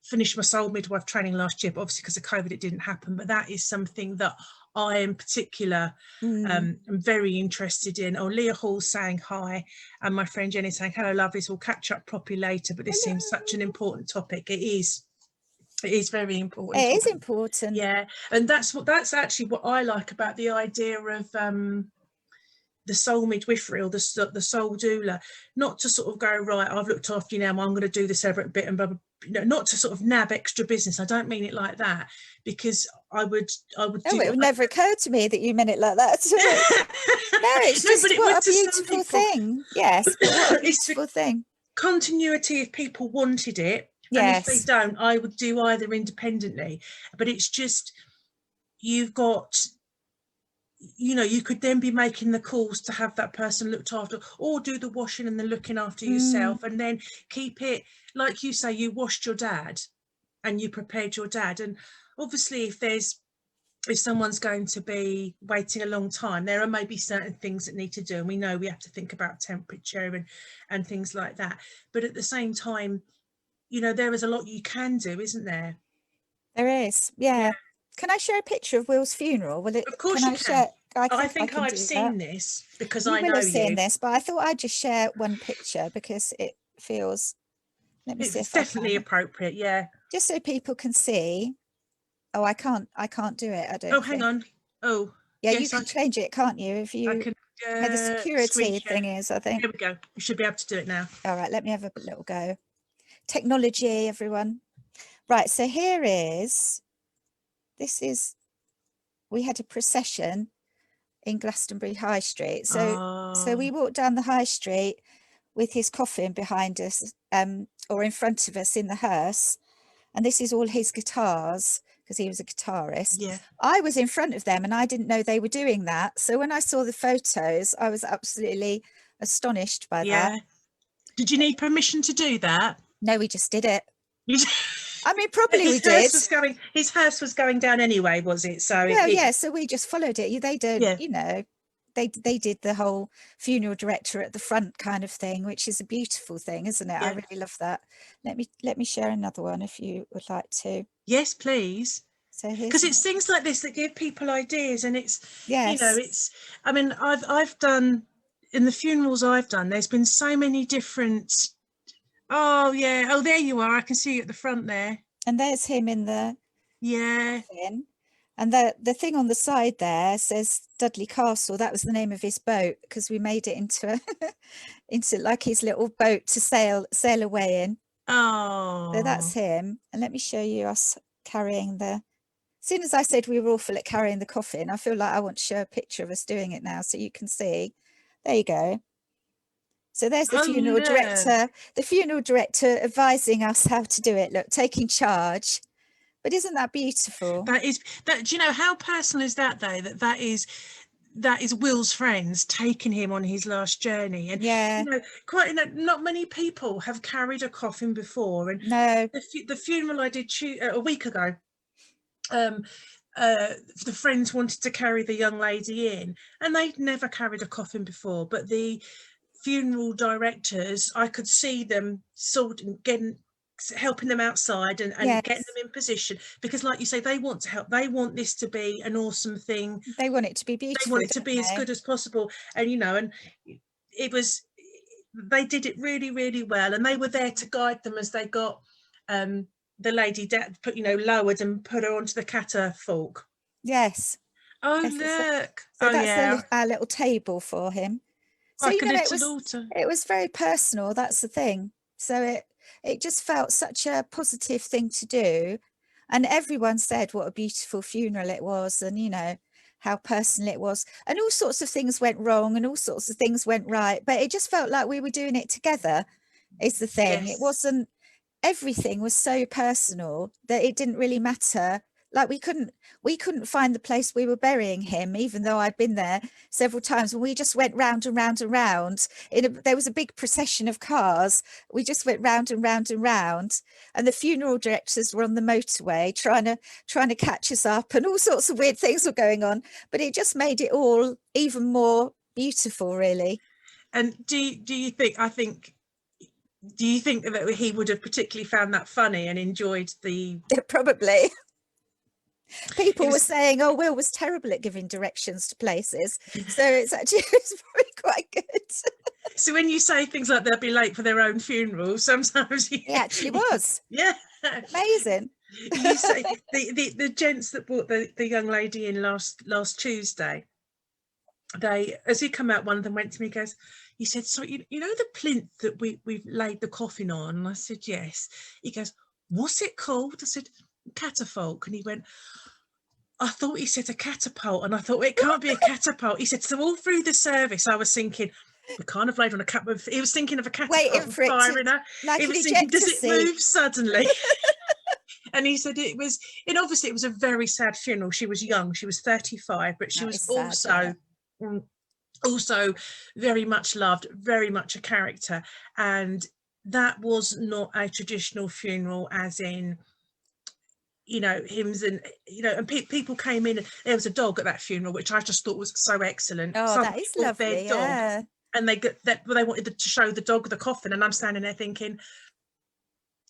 A: finish my soul midwife training last year, but obviously because of COVID it didn't happen. But that is something that I in particular am very interested in. Oh, Leah Hall saying hi, and my friend Jenny saying hello, lovelies. We'll catch up properly later, but this seems such an important topic. It is. It is very important.
B: It is important.
A: Yeah, and that's actually what I like about the idea of the soul midwifery or the soul doula, not to sort of go, right, I've looked after you now, I'm going to do this separate bit and blah, blah, not to sort of nab extra business. I don't mean it like that, because I would
B: oh, it would never occur to me that you meant it like that. No, it's just what a beautiful thing. Yes, but what a beautiful thing.
A: Continuity if people wanted it.
B: Yes.
A: And if they don't, I would do either independently. But it's just, you've got, you know, you could then be making the calls to have that person looked after, or do the washing and the looking after yourself, and then keep it, like you say, you washed your dad and you prepared your dad. And obviously if someone's going to be waiting a long time, there are maybe certain things that need to do, and we know we have to think about temperature and things like that. But at the same time, you know, there is a lot you can do, isn't there?
B: There is, yeah. Can I share a picture of Will's funeral? Will it?
A: Of course
B: can
A: you
B: I
A: can.
B: share?
A: I think
B: can
A: I've
B: do
A: seen
B: that.
A: this because
B: You
A: I
B: will
A: know
B: have seen
A: you.
B: this, but I thought I'd just share one picture because it feels. Let me see
A: It's
B: if I
A: definitely
B: can.
A: appropriate, yeah.
B: Just so people can see. Oh, I can't do it. I don't
A: Oh,
B: think.
A: hang on. Oh,
B: Yeah, you
A: yes,
B: can change it, can't you? If
A: I
B: you
A: can
B: where the
A: screen
B: security
A: share.
B: thing is, I think.
A: Here we go. You should be able to do it now.
B: All right, let me have a little go. Technology, everyone. Right, so here is, we had a procession in Glastonbury High Street. So we walked down the high street with his coffin behind us, or in front of us in the hearse. And this is all his guitars, because he was a guitarist.
A: Yeah.
B: I was in front of them and I didn't know they were doing that. So when I saw the photos, I was absolutely astonished by that.
A: Did you need permission to do that?
B: No, we just did it.
A: You
B: I mean, probably
A: his
B: we did.
A: His house was going down anyway, was it? So
B: Yeah. So we just followed it. They don't,
A: yeah.
B: you know, they did the whole funeral director at the front kind of thing, which is a beautiful thing, isn't it? Yeah. I really love that. Let me share another one if you would like to.
A: Yes, please.
B: So here's,
A: because it's things like this that give people ideas, and it's,
B: yes,
A: you know, it's, I mean, I've done, in the funerals I've done, there's been so many different, oh yeah, oh there you are, I can see you at the front there.
B: And there's him in the,
A: yeah.
B: Coffin. And the thing on the side there says Dudley Castle. That was the name of his boat, because we made it into into like his little boat to sail away in.
A: Oh.
B: So that's him. And let me show you us carrying the. As soon as I said we were awful at carrying the coffin, I feel like I want to show a picture of us doing it now, so you can see. There you go. So there's the funeral director. The funeral director advising us how to do it. Look, taking charge. But isn't that beautiful?
A: That is, that, do you know how personal is that though, that is Will's friends taking him on his last journey? And
B: yeah,
A: you know, not many people have carried a coffin before. And
B: no,
A: the funeral I did a week ago, the friends wanted to carry the young lady in, and they'd never carried a coffin before, but the funeral directors, I could see them helping them outside and
B: yes,
A: getting them in position, because like you say, they want to help, they want this to be an awesome thing,
B: they want it to be beautiful,
A: they want it to be as good as possible. And you know, and they did it really, really well, and they were there to guide them as they got the lady lowered and put her onto the catafalque.
B: Yes.
A: Oh,
B: yes,
A: look.
B: So
A: oh
B: that's
A: yeah,
B: our little table for him. So
A: like
B: you know,
A: it
B: was very personal. That's the thing. So it just felt such a positive thing to do, and everyone said what a beautiful funeral it was, and you know how personal it was, and all sorts of things went wrong and all sorts of things went right, but it just felt like we were doing it together. Is the thing.
A: Yes.
B: It wasn't. Everything was so personal that it didn't really matter. Like we couldn't find the place we were burying him, even though I'd been there several times. And we just went round and round and round. There was a big procession of cars. We just went round and round and round. And the funeral directors were on the motorway trying to catch us up, and all sorts of weird things were going on. But it just made it all even more beautiful, really.
A: And do you think? Do you think that he would have particularly found that funny and enjoyed the?
B: Probably. People
A: It
B: were
A: was,
B: saying, oh, Will was terrible at giving directions to places. So it's actually it's probably quite good.
A: so when you say things like they'll be late for their own funeral, sometimes
B: He actually was.
A: yeah.
B: Amazing.
A: You say the gents that brought the young lady in last Tuesday, they, as he come out, one of them went to me, goes, he said, so you know the plinth that we've laid the coffin on? And I said, yes. He goes, what's it called? I said, catafalque. And he went, I thought he said a catapult. And I thought, well, it can't be a catapult. He said, so all through the service, I was thinking, we can't have laid on a cup of, he was thinking of a catapult
B: Waiting
A: and
B: for it to,
A: firing her.
B: like
A: He
B: an
A: was thinking,
B: ejector
A: does it
B: seat.
A: move suddenly? And he said it was, and obviously it was a very sad funeral. She was young, she was 35, but she
B: That
A: was
B: is sad, yeah.
A: also very much loved, very much a character. And that was not a traditional funeral, as in, you know, hymns and, you know, and people came in. There was a dog at that funeral, which I just thought was so excellent.
B: Oh, that
A: Somebody
B: is
A: brought their
B: lovely,
A: dog,
B: yeah.
A: and they wanted to show the dog the coffin, and I'm standing there thinking,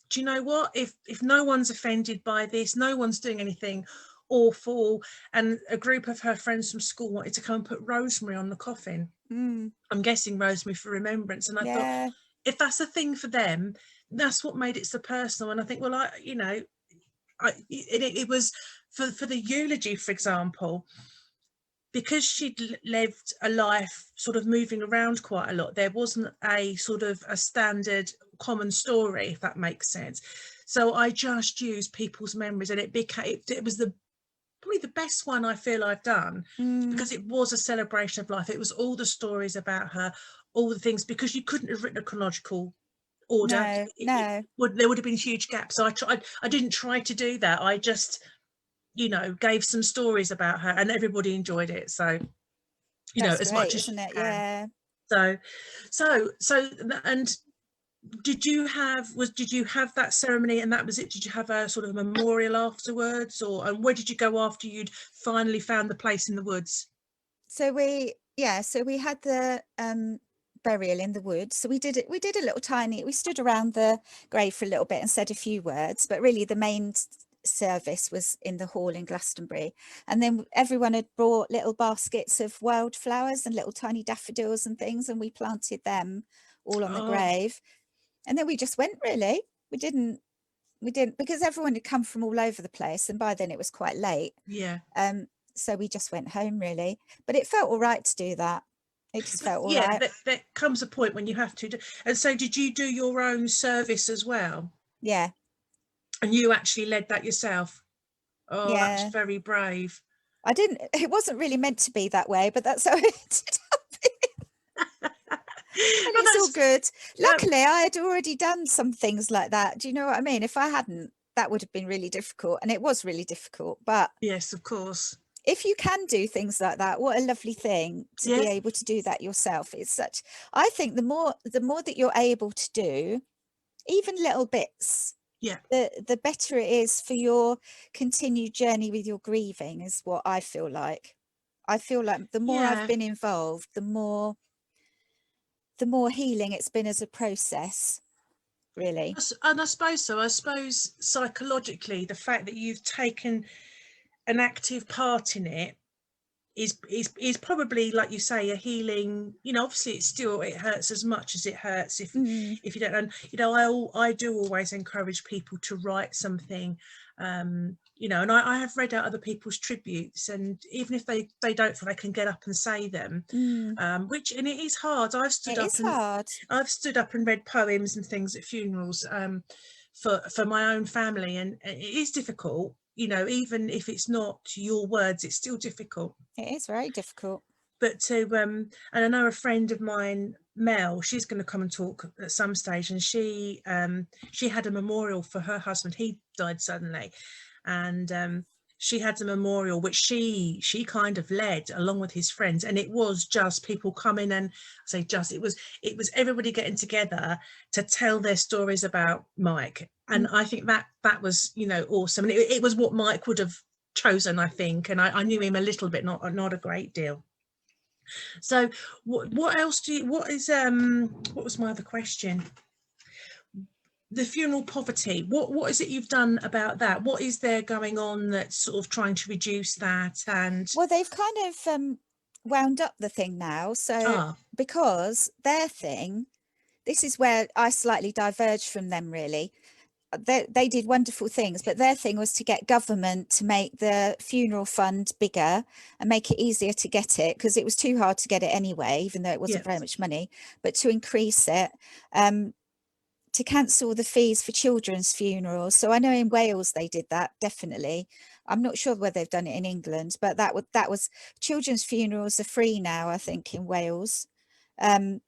A: do you know what, if no one's offended by this, no one's doing anything awful, and a group of her friends from school wanted to come and put rosemary on the coffin, I'm guessing rosemary for remembrance, and I thought,
B: Yeah.
A: if that's a thing for them, that's what made it so personal. And I think, well, it was for the eulogy, for example, because she'd lived a life sort of moving around quite a lot, there wasn't a sort of a standard common story, if that makes sense. So I just used people's memories, and it became, it was probably the best one I feel I've done, because it was a celebration of life. It was all the stories about her, all the things, because you couldn't have written a chronological order.
B: No.
A: There would have been huge gaps. So I didn't try to do that. I just, you know, gave some stories about her, and everybody enjoyed it. So, you know,
B: That's
A: as
B: great,
A: much as you
B: isn't it?
A: can.
B: Yeah.
A: So and did you have that ceremony, and that was it? Did you have a sort of memorial afterwards, or, and where did you go after you'd finally found the place in the woods?
B: So we had the burial in the woods. So we did a little tiny, we stood around the grave for a little bit and said a few words, but really the main service was in the hall in Glastonbury. And then everyone had brought little baskets of wildflowers and little tiny daffodils and things, and we planted them all on the
A: Oh,
B: grave. And then we just went, really. We didn't because everyone had come from all over the place, and by then it was quite late.
A: yeah.
B: So we just went home, really. But it felt all right to do that. It just
A: But
B: felt all
A: yeah,
B: right.
A: there comes a point when you have to do. And so did you do your own service as well?
B: Yeah.
A: And you actually led that yourself? Oh, that's
B: Yeah.
A: very brave.
B: I didn't, it wasn't really meant to be that way, but that's how it ended up. And
A: Well,
B: it's all good.
A: uh,
B: Luckily, I had already done some things like that. Do you know what I mean? If I hadn't, that would have been really difficult. And it was really difficult. But
A: yes, of course.
B: if you can do things like that, what a lovely thing to
A: Yeah,
B: be able to do that yourself. It's such, I think the more that you're able to do, even little bits,
A: yeah,
B: the better it is for your continued journey with your grieving, is what I feel like. I feel like the more I've
A: yeah.
B: been involved, the more healing it's been as a process, really.
A: And I suppose so. I suppose psychologically, the fact that you've taken an active part in it is probably, like you say, a healing. You know, obviously it hurts as much as it hurts if you don't. And you know, I do always encourage people to write something. You know, and I have read out other people's tributes, and even if they don't feel they can get up and say them, which, and it is hard.
B: It is hard.
A: I've stood up and read poems and things at funerals, for my own family, and it is difficult. You know, even if it's not your words, it's still difficult.
B: It is very difficult.
A: But and I know a friend of mine, Mel, she's going to come and talk at some stage, and she had a memorial for her husband. He died suddenly, and she had a memorial which she kind of led along with his friends, and it was just people coming, and say just it was everybody getting together to tell their stories about Mike. And I think that was, you know, awesome, and it was what Mike would have chosen, I think. And I knew him a little bit, not a great deal. So what else what was my other question? the funeral poverty, what is it you've done about that? What is there going on that's sort of trying to reduce that? And
B: Well, they've kind of wound up the thing now. So
A: ah,
B: because their thing, this is where I slightly diverged from them really. They did wonderful things, but their thing was to get government to make the funeral fund bigger and make it easier to get it, because it was too hard to get it anyway, even though it wasn't very
A: yes,
B: much money, but to increase it, to cancel the fees for children's funerals. So I know in Wales they did that, definitely. I'm not sure whether they've done it in England, but that was children's funerals are free now, I think, in Wales. Um,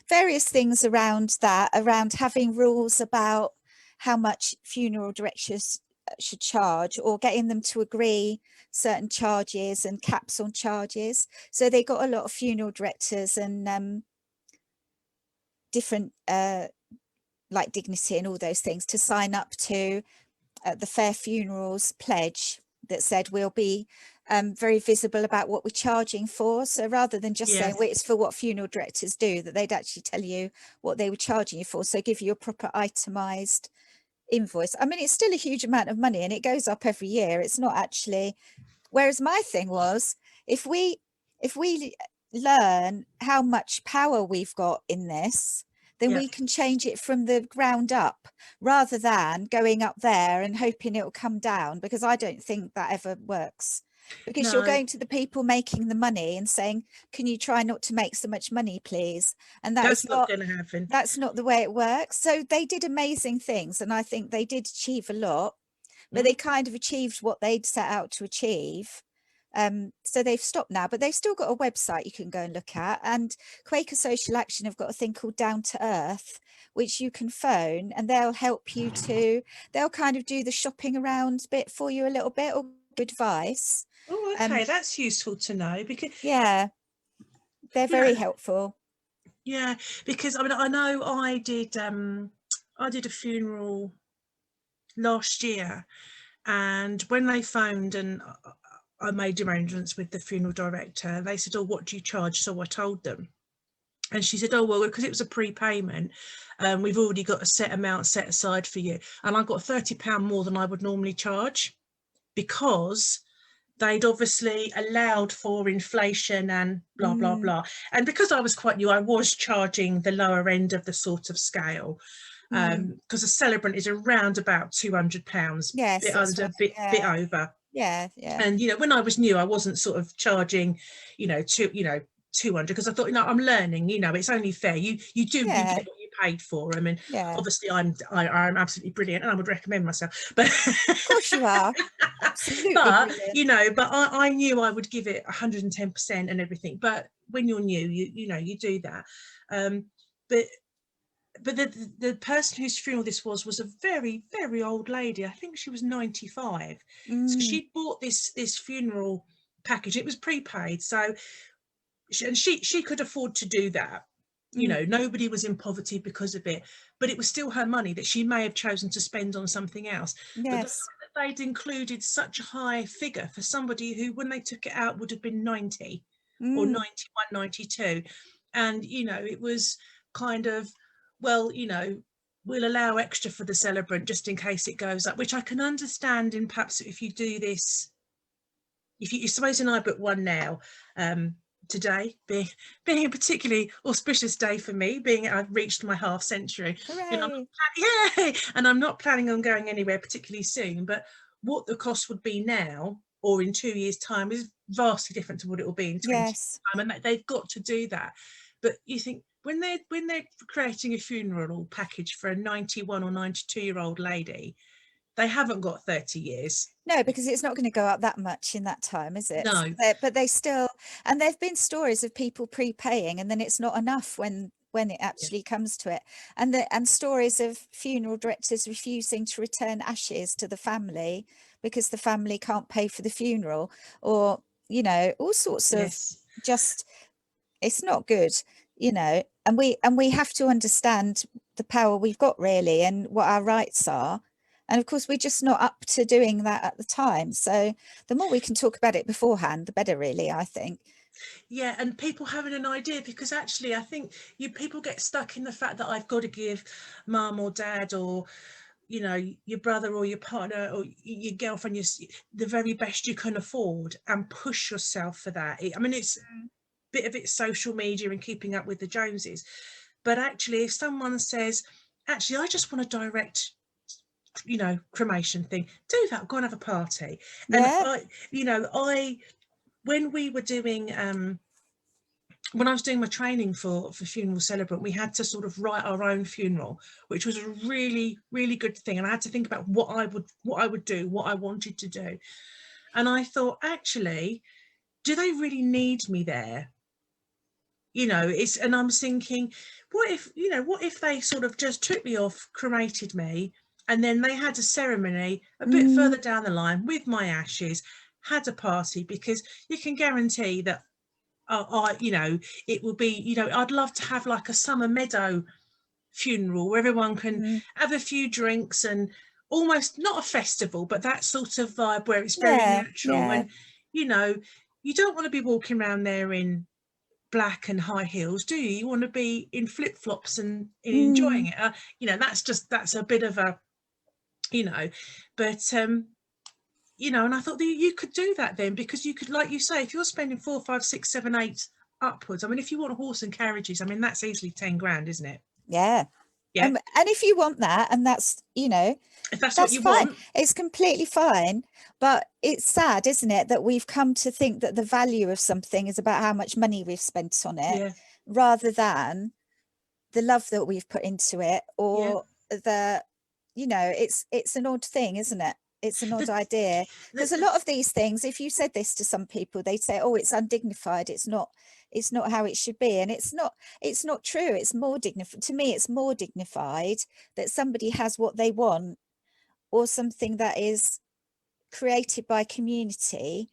B: Various things around that, around having rules about how much funeral directors should charge, or getting them to agree certain charges and caps on charges. So they got a lot of funeral directors and different like dignity and all those things to sign up to the Fair Funerals pledge that said we'll be very visible about what we're charging for. So rather than just saying, well,
A: yes,
B: it's for what funeral directors do, that they'd actually tell you what they were charging you for. So give you a proper itemized invoice. I mean, it's still a huge amount of money and it goes up every year. It's not actually, whereas my thing was, if we learn how much power we've got in this, then
A: yeah.
B: we can change it from the ground up, rather than going up there and hoping it will come down, because I don't think that ever works. Because you're
A: No,
B: going to the people making the money and saying, can you try not to make so much money, please? And that is
A: that's not
B: not,
A: going to happen.
B: that's not the way it works. So they did amazing things, and I think they did achieve a lot, but they
A: Mm.
B: kind of achieved what they'd set out to achieve. So they've stopped now, but they've still got a website you can go and look at. And Quaker Social Action have got a thing called Down to Earth, which you can phone, and they'll help you to, they'll kind of do the shopping around bit for you a little bit, or good advice.
A: Oh,
B: Um,
A: okay, that's useful to know because
B: yeah, they're
A: you know,
B: very helpful.
A: yeah, because I mean, I know I did a funeral last year, and when they phoned and I made arrangements with the funeral director, they said, "Oh, what do you charge?" So I told them, and she said, "Oh, well, because it was a prepayment, we've already got a set amount set aside for you." And I got £30 more than I would normally charge, because they'd obviously allowed for inflation and blah blah
B: Mm,
A: blah. And because I was quite new, I was charging the lower end of the sort of scale,
B: mm.
A: because a celebrant is around about £200,
B: Yes,
A: bit
B: that's
A: under,
B: right.
A: bit
B: Yeah,
A: over.
B: yeah, yeah,
A: And when I was new, I wasn't sort of charging, to 200, because I thought, I'm learning, it's only fair. You
B: yeah,
A: get what you paid for. I mean,
B: yeah.
A: obviously I'm absolutely brilliant and I would recommend myself, but
B: Of course you are. Absolutely
A: but
B: brilliant.
A: but I knew I would give it 110% and everything. But when you're new, you do that. um but the person whose funeral this was a very, very old lady. I think she was 95. So
B: Mm,
A: she bought this funeral package. It was prepaid, so she could afford to do that.
B: mm.
A: Nobody was in poverty because of it, but it was still her money that she may have chosen to spend on something else. But the
B: Yes.
A: fact that they'd included such a high figure for somebody who, when they took it out, would have been 90 or
B: Mm,
A: 91, 92, and it was kind of, well, we'll allow extra for the celebrant just in case it goes up, which I can understand. In perhaps if you do this, if you supposing I book one now, today being a particularly auspicious day for me, being I've reached my half century, I'm
B: hooray.
A: not yeah, and I'm not planning on going anywhere particularly soon. But what the cost would be now or in 2 years' time is vastly different to what it will be in 20
B: Yes.
A: years' time, and they've got to do that. But you think, when they're creating a funeral package for a 91 or 92-year-old lady, they haven't got 30 years.
B: No, because it's not going to go up that much in that time, is it? So
A: No.
B: but they still, and there've been stories of people prepaying and then it's not enough when it
A: Yeah.
B: actually comes to it. And stories of funeral directors refusing to return ashes to the family because the family can't pay for the funeral, or, all sorts of,
A: Yes.
B: just, it's not good, and we have to understand the power we've got really, and what our rights are. And of course we're just not up to doing that at the time, so the more we can talk about it beforehand, the better, really, I think.
A: Yeah, and people having an idea, because actually I think people get stuck in the fact that I've got to give mum or dad or, you know, your brother or your partner or your girlfriend the very best you can afford, and push yourself for that. I mean, it's bit of it's social media and keeping up with the Joneses, but actually if someone says, actually I just want a direct, you know, cremation thing, do that, go and have a party. And
B: Yeah.
A: I when we were doing when I was doing my training for funeral celebrant, we had to sort of write our own funeral, which was a really, really good thing. And I had to think about what I would do, what I wanted to do. And I thought, actually, do they really need me there? You know, and I'm thinking, what if they sort of just took me off, cremated me, and then they had a ceremony a bit
B: Mm,
A: further down the line with my ashes, had a party, because you can guarantee that it will be, I'd love to have like a summer meadow funeral where everyone can
B: mm,
A: have a few drinks, and almost not a festival, but that sort of vibe where it's very
B: yeah,
A: natural.
B: yeah.
A: And, you know, you don't want to be walking around there in black and high heels, do you? You want to be in flip-flops and enjoying
B: Mm,
A: it. That's a bit of a, you know, but and I thought that you could do that then, because you could, like you say, if you're spending 4, 5, 6, 7, 8 upwards, I mean, if you want horse and carriages, I mean, that's easily 10 grand, isn't it?
B: yeah.
A: Yeah.
B: And if you want that, and that's,
A: If that's what
B: that's
A: you
B: fine.
A: want.
B: It's completely fine. But it's sad, isn't it, that we've come to think that the value of something is about how much money we've spent on it,
A: Yeah.
B: rather than the love that we've put into it,
A: Yeah.
B: or it's an odd thing, isn't it? It's an odd
A: The,
B: idea, because a
A: the,
B: lot of these things, if you said this to some people, they say, oh, it's undignified, it's not how it should be. And it's not true. It's more dignified. To me, it's more dignified that somebody has what they want, or something that is created by community,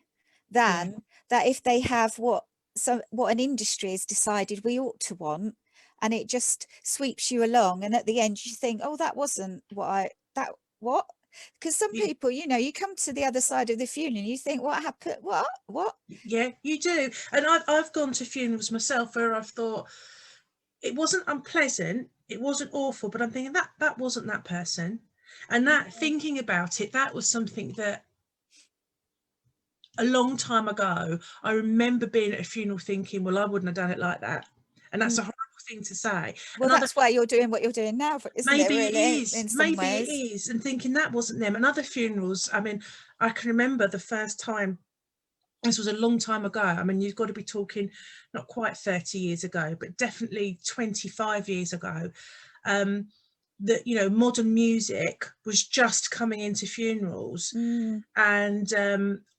A: yeah.
B: than that if they have what an industry has decided we ought to want, and it just sweeps you along, and at the end you think, oh, that wasn't what. Because some
A: You,
B: people, you come to the other side of the funeral and you think, what happened, what.
A: yeah, you do. And I've gone to funerals myself where I've thought it wasn't unpleasant, it wasn't awful, but I'm thinking that wasn't that person. And that, thinking about it, that was something that a long time ago, I remember being at a funeral thinking, well, I wouldn't have done it like that. And that's a
B: Mm.
A: horrible thing to say.
B: Well,
A: Another,
B: that's why you're doing what you're doing now, isn't it, really, in some
A: maybe it
B: ways?
A: is, and thinking that wasn't them. And other funerals, I mean, I can remember the first time, this was a long time ago. I mean, you've got to be talking not quite 30 years ago, but definitely 25 years ago. That, modern music was just coming into funerals.
B: Mm.
A: And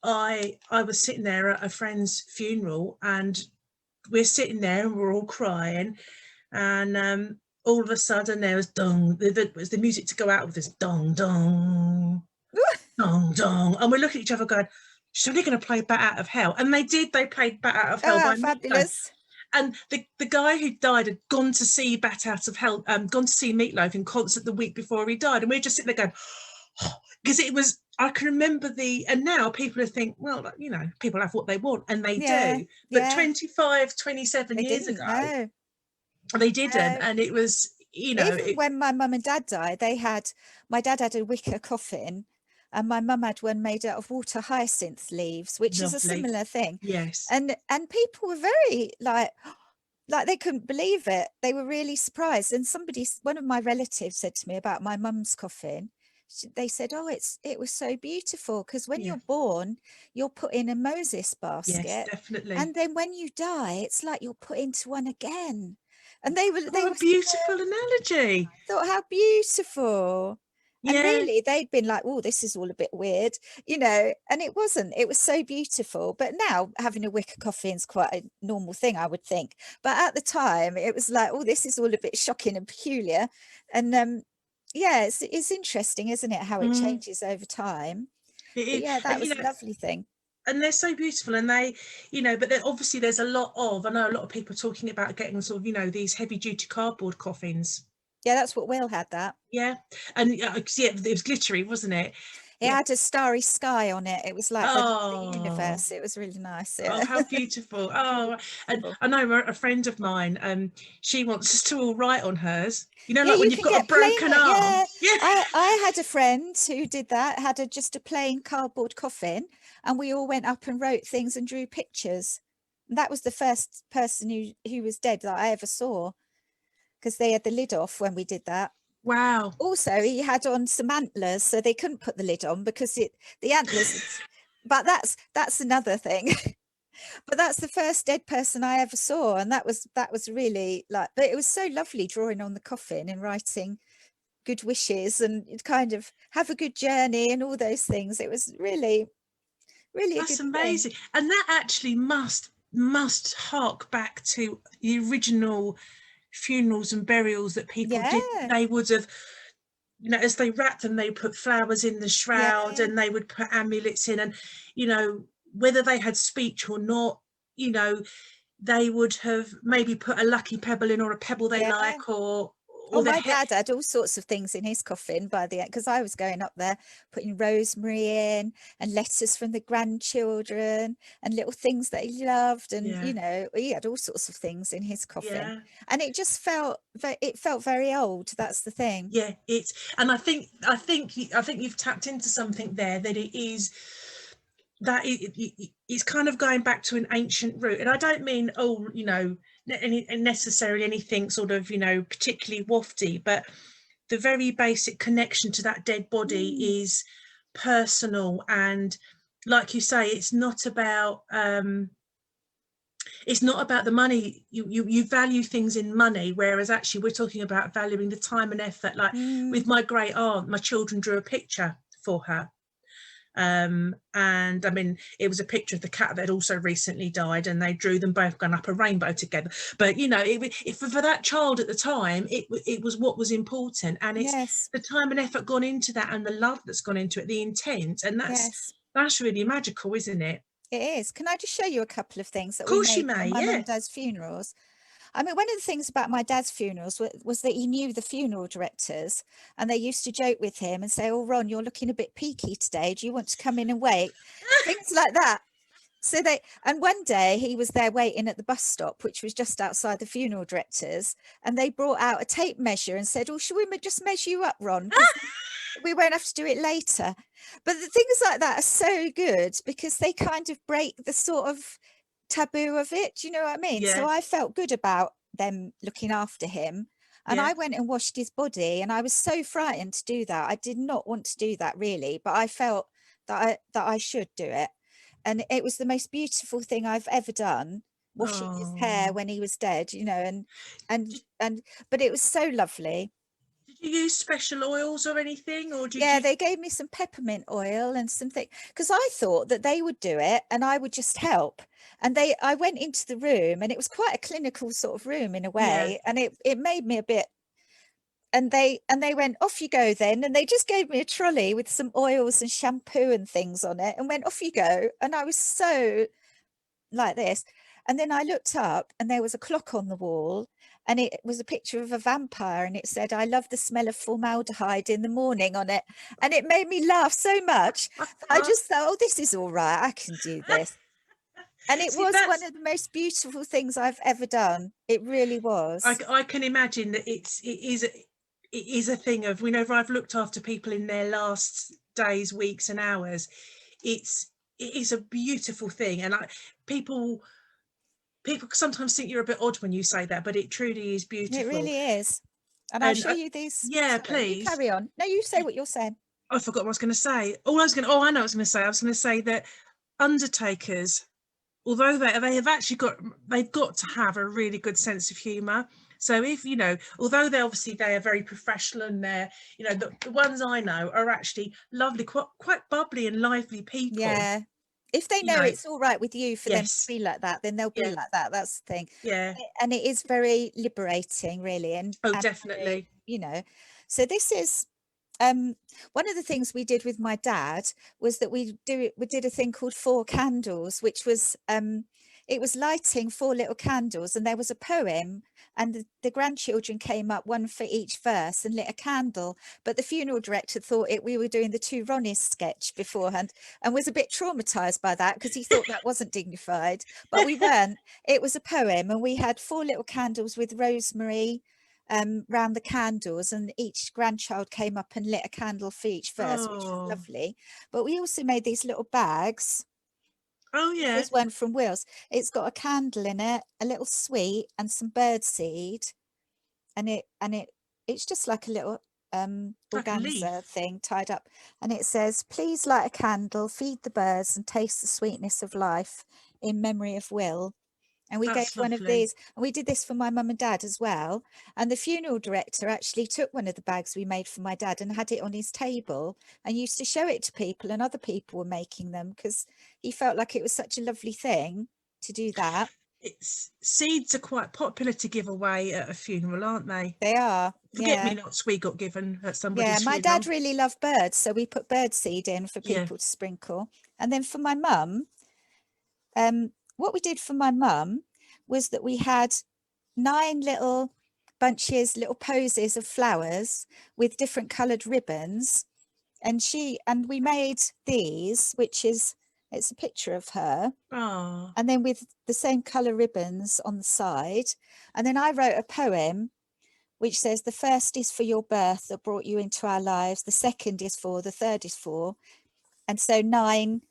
A: I was sitting there at a friend's funeral, and we're sitting there and we're all crying, and all of a sudden there was was the music to go out with this dong dong dong dong, and we're looking at each other going, she's only going to play Bat Out of Hell. And they did. They played Bat Out of Hell
B: Oh,
A: by Meatloaf.
B: fabulous.
A: And the guy who died had gone to see Bat Out of Hell, gone to see Meatloaf in concert the week before he died. And we're just sitting there going, because it was, I can remember and now people think, well, people have what they want, and they
B: Yeah,
A: do. But
B: yeah.
A: 25, 27
B: They
A: years
B: didn't
A: ago,
B: know.
A: they didn't.
B: No.
A: And it was,
B: Even when my mum and dad died, my dad had a wicker coffin, and my mum had one made out of water hyacinth leaves, which is a
A: lovely.
B: similar thing.
A: Yes.
B: And people were very like they couldn't believe it. They were really surprised. And one of my relatives said to me about my mum's coffin. They said, oh, it was so beautiful, because when
A: Yeah.
B: you're born, you're put in a Moses
A: Yes,
B: basket,
A: definitely.
B: and then when you die, it's like you're put into one again. And they
A: What
B: were
A: a beautiful analogy.
B: thought, how beautiful. And
A: Yeah.
B: really, they'd been like, oh, this is all a bit weird, and it wasn't. It was so beautiful. But now having a wicker coffin is quite a normal thing, I would think. But at the time, it was like, oh, this is all a bit shocking and peculiar. And yeah, it's interesting, isn't it, how it
A: Mm,
B: changes over time.
A: it
B: But
A: is.
B: yeah, that
A: And,
B: was a lovely thing.
A: and they're so beautiful, and they, but then obviously there's a lot of, I know a lot of people talking about getting sort of, these heavy duty cardboard coffins.
B: Yeah, that's what Will had that.
A: Yeah. And yeah, it was glittery, wasn't it?
B: It
A: Yeah.
B: had a starry sky on it. It was like the
A: Oh.
B: universe. It was really nice.
A: Oh,
B: Yeah.
A: how beautiful. Oh, and
B: Beautiful.
A: I know a friend of mine, she wants us to all write on hers. You know,
B: Yeah,
A: like when
B: you
A: you've
B: can
A: got a
B: get plain.
A: broken arm.
B: Yeah,
A: Yeah.
B: I had a friend who did that. Had just a plain cardboard coffin, and we all went up and wrote things and drew pictures. And that was the first person who was dead that I ever saw, because they had the lid off when we did that.
A: Wow.
B: Also, he had on some antlers, so they couldn't put the lid on because the antlers. But that's another thing. But that's the first dead person I ever saw, and that was really like. But it was so lovely drawing on the coffin and writing good wishes and kind of have a good journey and all those things. It was really, really a
A: That's
B: good thing.
A: amazing. And that actually must hark back to the original funerals and burials that people did.
B: Yeah,
A: They would have, you know, as they wrapped them, they put flowers in the
B: yeah,
A: shroud and they would put amulets in, and, you know, whether they had speech or not, you know, they would have maybe put a lucky pebble in, or a pebble they
B: yeah.
A: like,
B: Oh,
A: or their
B: my
A: hair.
B: dad had all sorts of things in his coffin by the end, because I was going up there putting rosemary in and letters from the grandchildren and little things that he loved. And,
A: Yeah,
B: he had all sorts of things in his coffin.
A: yeah.
B: And it just it felt very old. That's the thing.
A: Yeah, it's, and I think you've tapped into something there, that it is, that it's kind of going back to an ancient root. And I don't mean, oh, you know, necessarily anything sort of, you know, particularly wafty, but the very basic connection to that dead body
B: Mm,
A: is personal. And like you say, it's not about the money. You value things in money, whereas actually we're talking about valuing the time and effort. Like
B: mm,
A: with my great aunt, my children drew a picture for her, and I mean, it was a picture of the cat that had also recently died, and they drew them both going up a rainbow together. But you know, for that child at the time, it was what was important, and it's
B: yes,
A: the time and effort gone into that, and the love that's gone into it, the intent, and
B: yes.
A: that's really magical, isn't it?
B: It is. Can I just show you a couple of things that
A: Of
B: we
A: course you
B: made for
A: may,
B: my mum
A: yeah.
B: and dad's funerals? I mean, one of the things about my dad's funerals was that he knew the funeral directors, and they used to joke with him and say, "Oh, Ron, you're looking a bit peaky today. Do you want to come in and wait?" Things like that. So and one day he was there waiting at the bus stop, which was just outside the funeral directors, and they brought out a tape measure and said, "Oh, should we just measure you up, Ron? Because we won't have to do it later." But the things like that are so good because they kind of break the sort of taboo of it. Do you know what I mean? So
A: Yeah,
B: I felt good about them looking after him. And
A: yeah.
B: I went and washed his body, and I was so frightened to do that. I did not want to do that really, but I felt that I should do it. And it was the most beautiful thing I've ever done, washing his hair
A: Oh,
B: when he was dead, and
A: did,
B: and but it was so lovely.
A: did you use special oils or anything, or did
B: Yeah,
A: you?
B: they gave me some peppermint oil and something, because I thought that they would do it and I would just help. And I went into the room, and it was quite a clinical sort of room in a
A: Yeah.
B: way, and it made me a bit. And they went, "Off you go then," and they just gave me a trolley with some oils and shampoo and things on it, and went, "Off you go." And I was so like this. And then I looked up, and there was a clock on the wall, and it was a picture of a vampire, and it said, "I love the smell of formaldehyde in the morning" on it. And it made me laugh so much that I just thought, "Oh, this is all right. I can do this." And it
A: See,
B: was one
A: that's,
B: of the most beautiful things I've ever done. It really was.
A: I can imagine that it is a thing of, whenever I've looked after people in their last days, weeks, and hours, it is a beautiful thing. And people people sometimes think you're a bit odd when you say that, but it truly is
B: It
A: beautiful.
B: really is. And I'll
A: And
B: show you these.
A: yeah,
B: Sorry, you
A: please.
B: carry on. No, you say what you're saying.
A: I forgot what I was going to say. Oh, I know what I was going to say. I was going to say that undertakers, although they've got to have a really good sense of humor. So if, you know, although they are very professional, and they're, you know, the ones I know are actually lovely, quite bubbly and lively people,
B: Yeah. If they
A: you
B: know
A: know.
B: it's all right with you for them to
A: Yes.
B: be like that, then they'll be
A: Yeah.
B: like that. That's the thing.
A: Yeah.
B: And it is very liberating, really.
A: Oh,
B: And very,
A: definitely.
B: so this is um one of the things we did with my dad was that we did a thing called Four Candles, which was it was lighting 4 little candles, and there was a poem, and the grandchildren came up, one for each verse, and lit a candle. But the funeral director thought we were doing the Two Ronnies sketch beforehand, and was a bit traumatized by that, because he thought that wasn't dignified. But we weren't. It was a poem, and we had 4 little candles with rosemary round the candles, and each grandchild came up and lit a candle for each verse, which was
A: Oh,
B: lovely. But we also made these little bags.
A: oh
B: This
A: yeah,
B: is one from Will's. It's got a candle in it, a little sweet, and some bird seed, and it's just like a little
A: like a
B: organza
A: leaf.
B: thing tied up, and it says, "Please light a candle, feed the birds, and taste the sweetness of life in memory of Will." And we gave
A: That's
B: one of
A: lovely.
B: these, and we did this for my mum and dad as well. And the funeral director actually took one of the bags we made for my dad and had it on his table and used to show it to people, and other people were making them, because he felt like it was such a lovely thing to do that.
A: It's seeds are quite popular to give away at a funeral, aren't they?
B: They are,
A: Forget me
B: yeah.
A: nots we got given at
B: Yeah,
A: somebody's
B: my dad
A: funeral.
B: really loved birds, so we put bird seed in for
A: Yeah.
B: people to sprinkle. And then for my mum, what we did for my mum was that we had 9 little bunches, little posies of flowers with different coloured ribbons. And we made these, which is, it's a picture of her.
A: Oh,
B: And then with the same colour ribbons on the side. And then I wrote a poem which says, "The first is for your birth that brought you into our lives. The second is for, the third is for." And so nine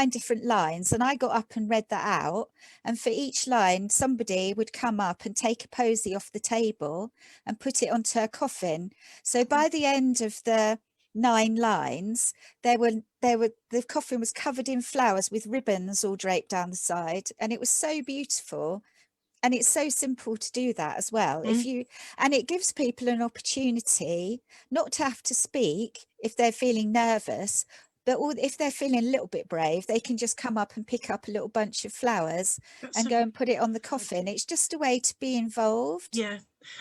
B: different lines, and I got up and read that out, and for each line somebody would come up and take a posy off the table and put it onto a coffin. So by the end of the 9 lines, the coffin was covered in flowers with ribbons all draped down the side, and it was so beautiful. And it's so simple to do that as well.
A: mm,
B: And it gives people an opportunity not to have to speak if they're feeling nervous, but if they're feeling a little bit brave, they can just come up and pick up a little bunch of flowers
A: that's
B: and
A: a
B: go and put it on the
A: good
B: coffin.
A: idea.
B: It's just a way to be involved.
A: Yeah,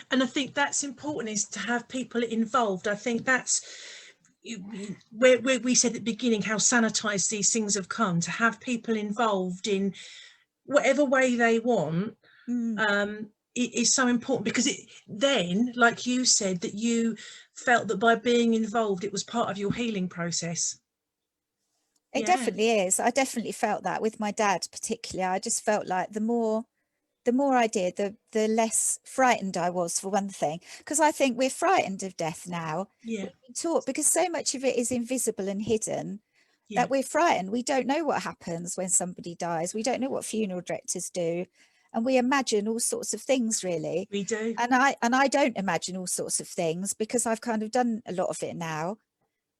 A: and I think that's important, is to have people involved. I think that's where we said at the beginning how sanitized these things have come, to have people involved in whatever way they want.
B: Mm.
A: It is so important, because it then, like you said, that you felt that by being involved it was part of your healing process.
B: It
A: Yeah,
B: definitely is. I definitely felt that with my dad, particularly. I just felt like the more I did, the less frightened I was, for one thing, because I think we're frightened of death now.
A: yeah,
B: We've been taught, because so much of it is invisible and hidden,
A: yeah,
B: that we're frightened. We don't know what happens when somebody dies. We don't know what funeral directors do, and we imagine all sorts of things, really.
A: we do.
B: And I don't imagine all sorts of things, because I've kind of done a lot of it now.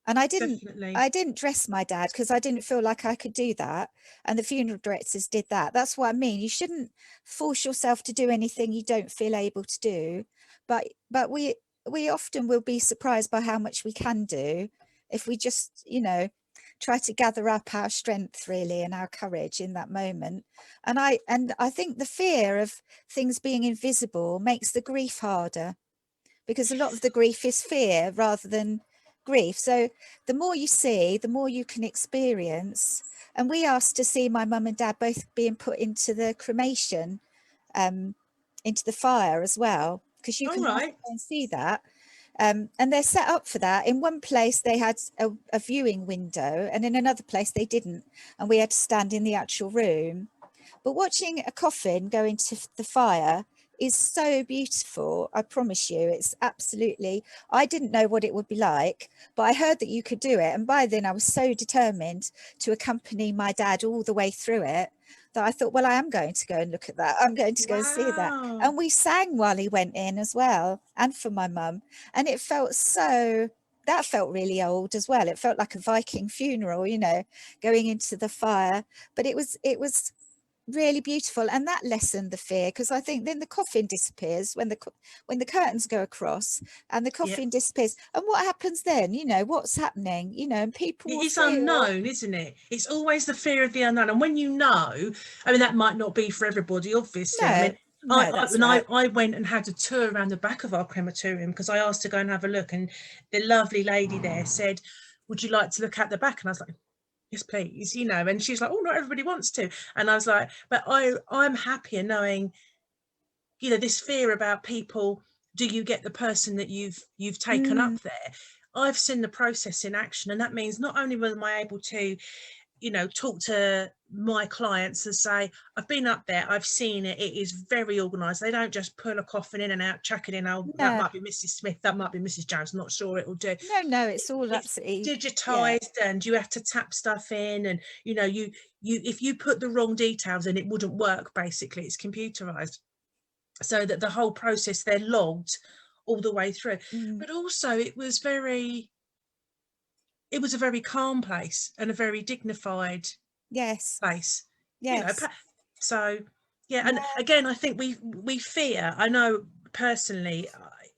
B: And I didn't
A: Definitely.
B: I didn't dress my dad because I didn't feel like I could do that. And the funeral directors did that. That's what I mean. You shouldn't force yourself to do anything you don't feel able to do. But we often will be surprised by how much we can do if we just, try to gather up our strength, really, and our courage in that moment. And I think the fear of things being invisible makes the grief harder, because a lot of the grief is fear rather than grief. So the more you see, the more you can experience. And we asked to see my mum and dad both being put into the cremation, um, into the fire as well, because you
A: All
B: can ask to
A: right.
B: go and see that. And they're set up for that. In one place, they had a viewing window, and in another place, they didn't. And we had to stand in the actual room. But watching a coffin go into the fire is so beautiful. I promise you, it's absolutely, I didn't know what it would be like, but I heard that you could do it. And by then I was so determined to accompany my dad all the way through it, that I thought, well, I am going to go and look at that. I'm going to go and see that.
A: Wow.
B: And we sang while he went in as well, and for my mum. And that felt really old as well. It felt like a Viking funeral, going into the fire. But it was really beautiful, and that lessened the fear, because I think then the coffin disappears when the curtains go across, and the
A: Yeah.
B: coffin disappears, and what happens then, what's happening, and people
A: It
B: will
A: is
B: feel.
A: unknown, isn't it? It's always the fear of the unknown. And when you know, I mean, that might not be for everybody, obviously. I
B: No,
A: mean,
B: no, that's
A: when
B: right.
A: I went and had a tour around the back of our crematorium, because I asked to go and have a look, and the lovely lady there said, "Would you like to look at the back?" And I was like, yes, please, you know. And she's like, oh, not everybody wants to. And I was like, but I'm happier knowing, you know, this fear about people, do you get the person that you've taken
B: Mm,
A: up there? I've seen the process in action, and that means not only am I able to, you know, talk to my clients and say, I've been up there, I've seen it, it is very organized. They don't just pull a coffin in and out, chuck it in. Oh, that
B: no,
A: might be Mrs. Smith, that might be Mrs. Jones, not sure it'll do.
B: no, it's all
A: It's
B: absolutely, yeah.
A: digitized, and you have to tap stuff in, and you know, you if you put the wrong details in, it wouldn't work. Basically, it's computerized, so that the whole process, they're logged all the way through.
B: Mm,
A: But also it was a very calm place and a very dignified
B: yes,
A: place, you know.
B: yes,
A: So yeah, and
B: yeah,
A: again, I think we fear, I know personally,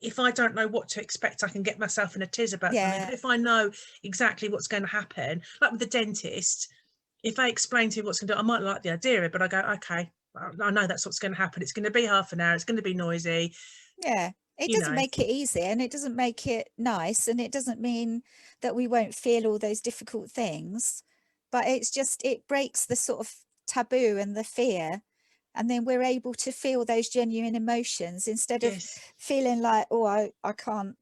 A: if I don't know what to expect, I can get myself in a tiz about something.
B: yeah,
A: But if I know exactly what's going to happen, like with the dentist, if they explain to me what's going to do, I might like the idea of it, but I go, okay, I know that's what's going to happen. It's going to be half an hour, it's going to be noisy,
B: yeah. It
A: you
B: doesn't
A: know.
B: make it easy, and it doesn't make it nice, and it doesn't mean that we won't feel all those difficult things, but it's just, it breaks the sort of taboo and the fear, and then we're able to feel those genuine emotions instead of
A: Yes.
B: feeling like, oh, I can't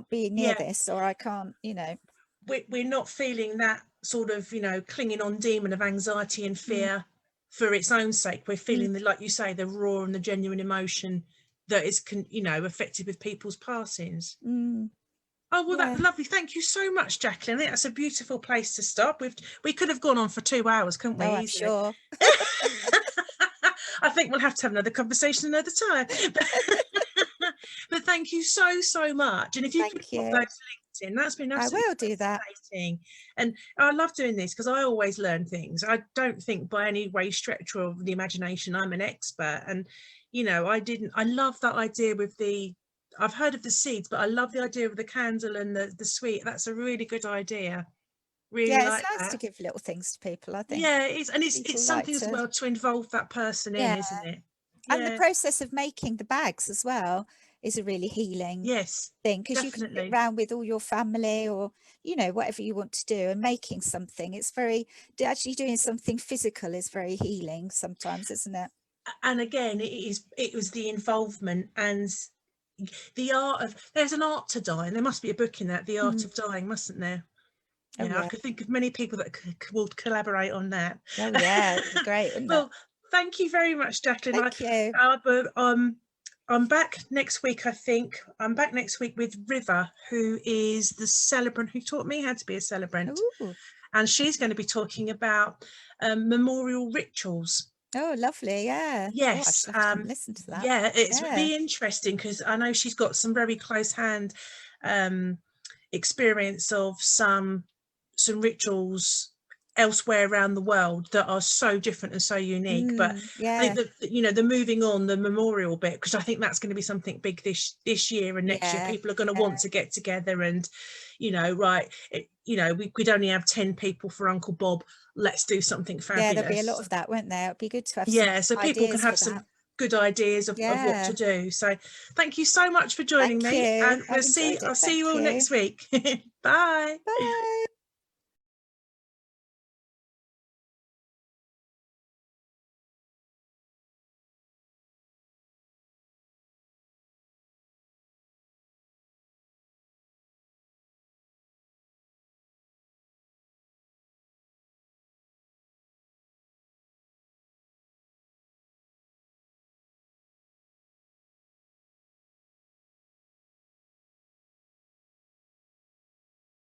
B: be near
A: Yeah,
B: this, or I can't,
A: we're not feeling that sort of, you know, clinging on demon of anxiety and
B: Mm,
A: fear for its own sake. We're
B: mm,
A: feeling the, like you say, the raw and the genuine emotion that is, you know, affected with people's passings.
B: mm,
A: Oh, well,
B: yeah.
A: that's lovely. Thank you so much, Jacqueline. I think that's a beautiful place to stop. We could have gone on for 2 hours, couldn't we,
B: Oh, I'm
A: easily?
B: sure.
A: I think we'll have to have another conversation another time. But thank you so much. And if you could
B: Thank
A: pop
B: you.
A: those links in, that's been
B: I
A: absolutely
B: will do that.
A: fascinating. And I love doing this because I always learn things. I don't think by any way stretch of the imagination I'm an expert. And you know, I love that idea with the, I've heard of the seeds, but I love the idea of the candle and the sweet. That's a really good idea. Really
B: Yeah, it's
A: like
B: nice to
A: that.
B: give little things to people, I think.
A: Yeah, it's, and it's
B: People like
A: something as
B: to,
A: well to involve that person in,
B: yeah.
A: isn't it?
B: And the
A: Yeah.
B: process of making the bags as well is a really healing
A: Yes,
B: thing, because you can sit
A: definitely.
B: around with all your family, or, whatever you want to do, and making something. It's very, actually doing something physical is very healing sometimes, isn't it?
A: And again, it was the involvement and the art of, there's an art to dying. There must be a book in that, The Art
B: Mm.
A: of Dying, mustn't there?
B: Oh,
A: Yeah, I
B: yeah.
A: could think of many people that will collaborate on that.
B: Oh, yeah. It'd be great, wouldn't it?
A: Well, thank you very much, Jacqueline.
B: Thank you.
A: But I'm back next week. I think I'm back next week with River, who is the celebrant who taught me how to be a celebrant,
B: Ooh.
A: and she's going to be talking about memorial rituals.
B: Oh, lovely. Yeah. Oh, I
A: Yes,
B: should have to come and listen to that.
A: yeah, it's
B: Yeah.
A: really interesting because I know she's got some very close hand um, experience of some rituals elsewhere around the world that are so different and so unique. But I think
B: Yeah.
A: that, you know, the moving on, the memorial bit, because I think that's going to be something big this year and next year.
B: Yeah.
A: People are going to
B: Yeah.
A: want to get together and, you know, right, you know, we'd only have 10 people for Uncle Bob. Let's do something
B: Yeah. There'll be a lot
A: fabulous.
B: of that, won't there? It'd be good to have some
A: Yeah, so people can
B: ideas for
A: have
B: that.
A: some good ideas of what to
B: Yeah.
A: do. So thank you so much for joining
B: Thank
A: me,
B: you.
A: and
B: I've enjoyed
A: I'll
B: it.
A: see you
B: Thank
A: all
B: you.
A: next week. Bye.
B: Bye.